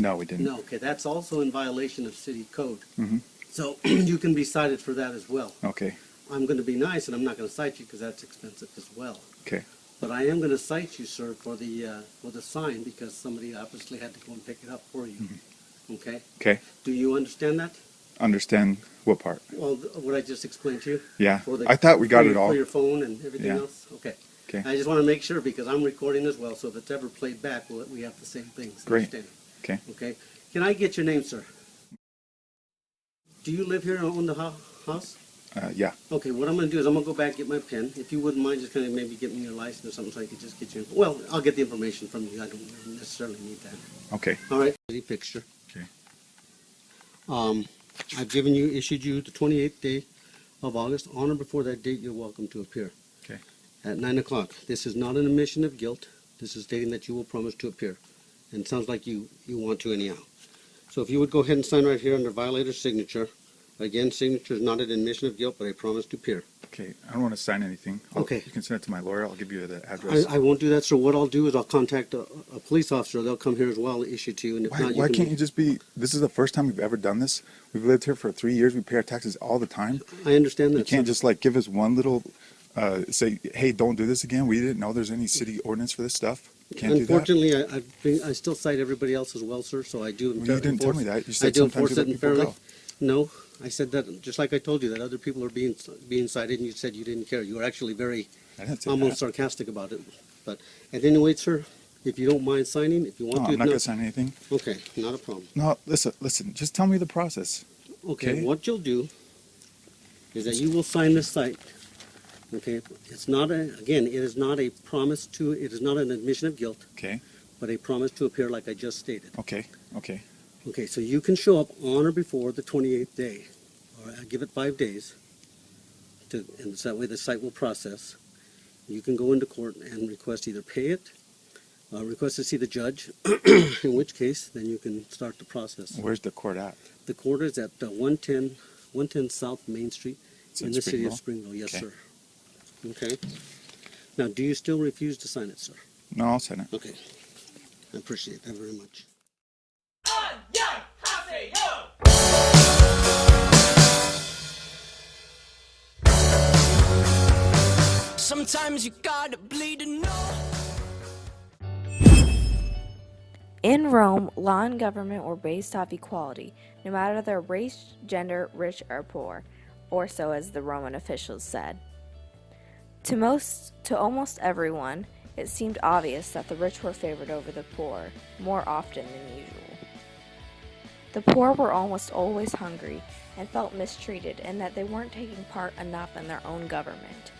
No, we didn't. No, okay, that's also in violation of city code. Mm-hmm. So you can be cited for that as well. Okay. I'm going to be nice, and I'm not going to cite you because that's expensive as well. Okay. But I am going to cite you, sir, for the sign because somebody obviously had to go and pick it up for you. Mm-hmm. Okay? Okay. Do you understand that? Understand what part? Well, what I just explained to you? Yeah. For the, I thought we got it all. For your phone and everything Yeah. else? Okay. Okay. I just want to make sure because I'm recording as well, so if it's ever played back, we have the same things. Great. Understand? Okay. Okay. Can I get your name, sir? Do you live here and own the house? Yeah. Okay, what I'm going to do is I'm going to go back and get my pen. If you wouldn't mind just kind of maybe get me your license or something so I could just get you. Well, I'll get the information from you. I don't necessarily need that. Okay. All right. Picture. Okay. I've issued you the 28th day of August. On or before that date, you're welcome to appear. Okay. At 9 o'clock. This is not an admission of guilt. This is stating that you will promise to appear. And it sounds like you want to anyhow. So if you would go ahead and sign right here under violator's signature. Again, signature is not an admission of guilt, but I promise to appear. Okay. I don't want to sign anything. Okay. You can send it to my lawyer. I'll give you the address. I won't do that, sir. What I'll do is I'll contact a police officer. They'll come here as well, issue to you. And if not, Why can't you just be, this is the first time we've ever done this. We've lived here for 3 years. We pay our taxes all the time. I understand that. You can't sir. just like give us one little, say, hey, don't do this again. We didn't know there's any city ordinance for this stuff. Can't Unfortunately, I still cite everybody else as well, sir, so I do Well, you didn't tell me that. You said I do sometimes enforce you it let people fairly. go. No, I said that, just like I told you, that other people are being cited, and you said you didn't care. You were actually very, I didn't say almost that. sarcastic about it. But at any rate, sir, if you don't mind signing, if you want No, to. I'm not going to sign anything. Okay, not a problem. No, listen, just tell me the process. Okay, what you'll do is that you will sign this site. Okay, it's not again, it is not a promise to, it is not an admission of guilt. Okay. But a promise to appear like I just stated. Okay. Okay. Okay, so you can show up on or before the 28th day, or I give it 5 days, and that way the site will process. You can go into court and request either pay it, request to see the judge, in which case then you can start the process. Where's the court at? The court is at 110 South Main Street in the city of Springville. Yes, Okay. sir. Okay. Now, do you still refuse to sign it, sir? No, I'll sign it. Okay. I appreciate that very much. Sometimes you gotta bleed to know. In Rome, law and government were based off equality, no matter their race, gender, rich or poor, or so as the Roman officials said. To almost everyone, it seemed obvious that the rich were favored over the poor more often than usual. The poor were almost always hungry and felt mistreated and that they weren't taking part enough in their own government.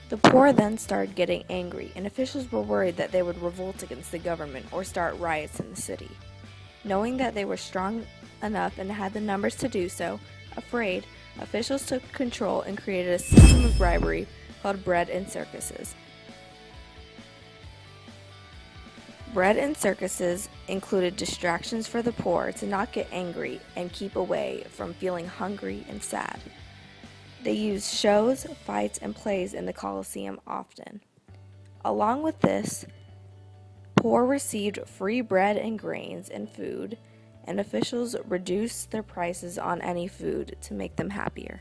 The poor then started getting angry, and officials were worried that they would revolt against the government or start riots in the city. Knowing that they were strong enough and had the numbers to do so, afraid, officials took control and created a system of bribery called bread and circuses. Bread and circuses included distractions for the poor to not get angry and keep away from feeling hungry and sad. They used shows, fights, and plays in the Colosseum often. Along with this, poor received free bread and grains and food, and officials reduced their prices on any food to make them happier.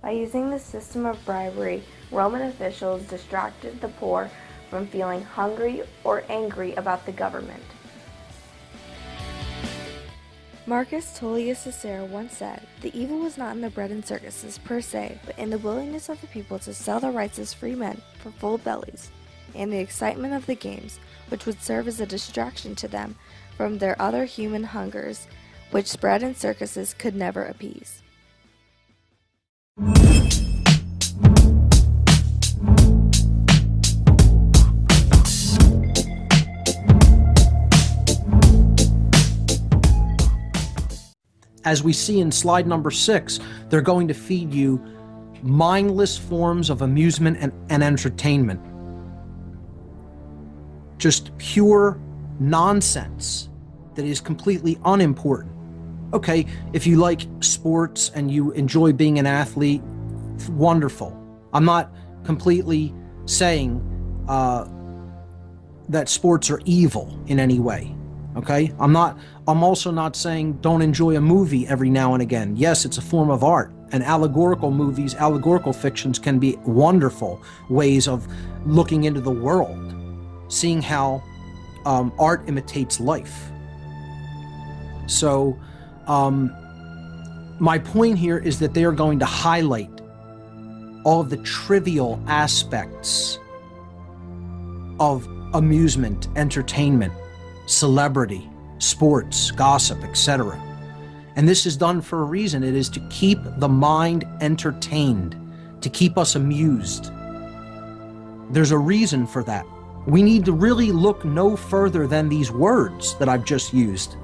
By using the system of bribery, Roman officials distracted the poor from feeling hungry or angry about the government. Marcus Tullius Cicero once said, "The evil was not in the bread and circuses per se, but in the willingness of the people to sell their rights as free men for full bellies, and the excitement of the games, which would serve as a distraction to them from their other human hungers, which bread and circuses could never appease." As we see in slide number 6, they're going to feed you mindless forms of amusement and entertainment. Just pure nonsense that is completely unimportant. Okay, if you like sports and you enjoy being an athlete, wonderful. I'm not completely saying that sports are evil in any way. Okay? I'm also not saying don't enjoy a movie every now and again. Yes, it's a form of art. And allegorical movies, allegorical fictions can be wonderful ways of looking into the world, seeing how art imitates life. So my point here is that they are going to highlight all of the trivial aspects of amusement, entertainment, celebrity, sports, gossip, etc. And this is done for a reason. It is to keep the mind entertained, to keep us amused. There's a reason for that. We need to really look no further than these words that I've just used.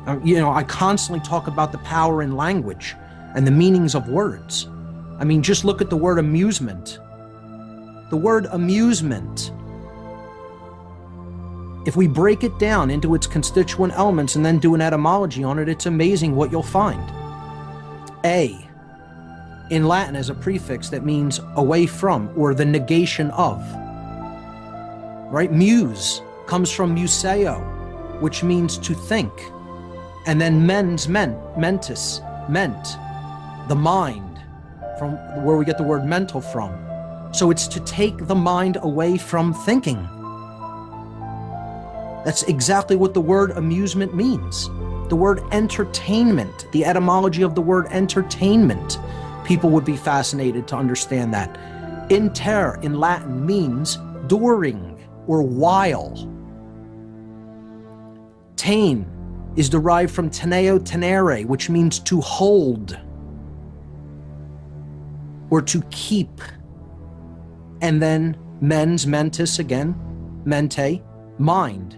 I constantly talk about the power in language and the meanings of words. I mean, just look at the word amusement. The word amusement, if we break it down into its constituent elements and then do an etymology on it, it's amazing what you'll find. A, in Latin, as a prefix that means away from or the negation of. Right? Muse comes from museo, which means to think. And then mentis, meant, the mind, from where we get the word mental from. So it's to take the mind away from thinking. That's exactly what the word amusement means. The word entertainment, the etymology of the word entertainment, people would be fascinated to understand that. Inter in Latin means during or while. Tain is derived from teneo tenere, which means to hold or to keep. And then mens, mentis again, mente, mind.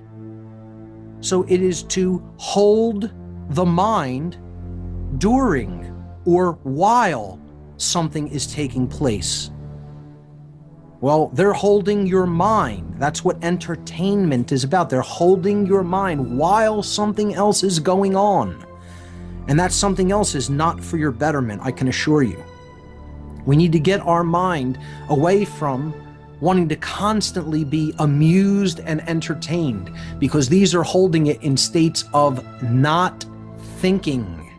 So it is to hold the mind during or while something is taking place. Well, they're holding your mind. That's what entertainment is about. They're holding your mind while something else is going on. And that something else is not for your betterment, I can assure you. We need to get our mind away from wanting to constantly be amused and entertained, because these are holding it in states of not thinking,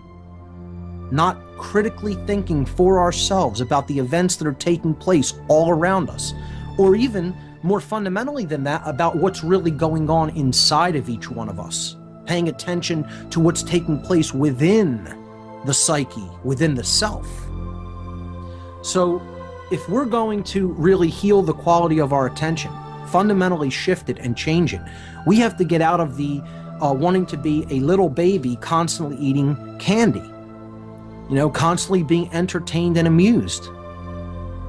not critically thinking for ourselves about the events that are taking place all around us, or even more fundamentally than that, about what's really going on inside of each one of us, paying attention to what's taking place within the psyche, within the self. So if we're going to really heal the quality of our attention, fundamentally shift it and change it, we have to get out of the wanting to be a little baby constantly eating candy, constantly being entertained and amused.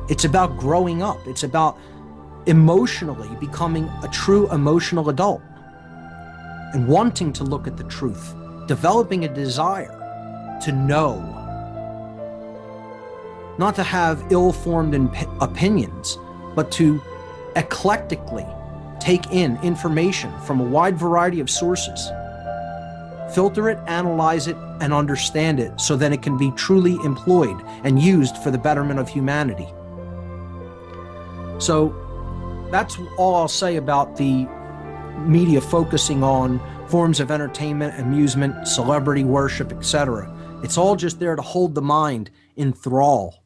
It's about growing up. It's about emotionally becoming a true emotional adult and wanting to look at the truth, developing a desire to know. Not to have ill-formed opinions, but to eclectically take in information from a wide variety of sources, filter it, analyze it, and understand it so that it can be truly employed and used for the betterment of humanity. So that's all I'll say about the media focusing on forms of entertainment, amusement, celebrity worship, etc. It's all just there to hold the mind in thrall.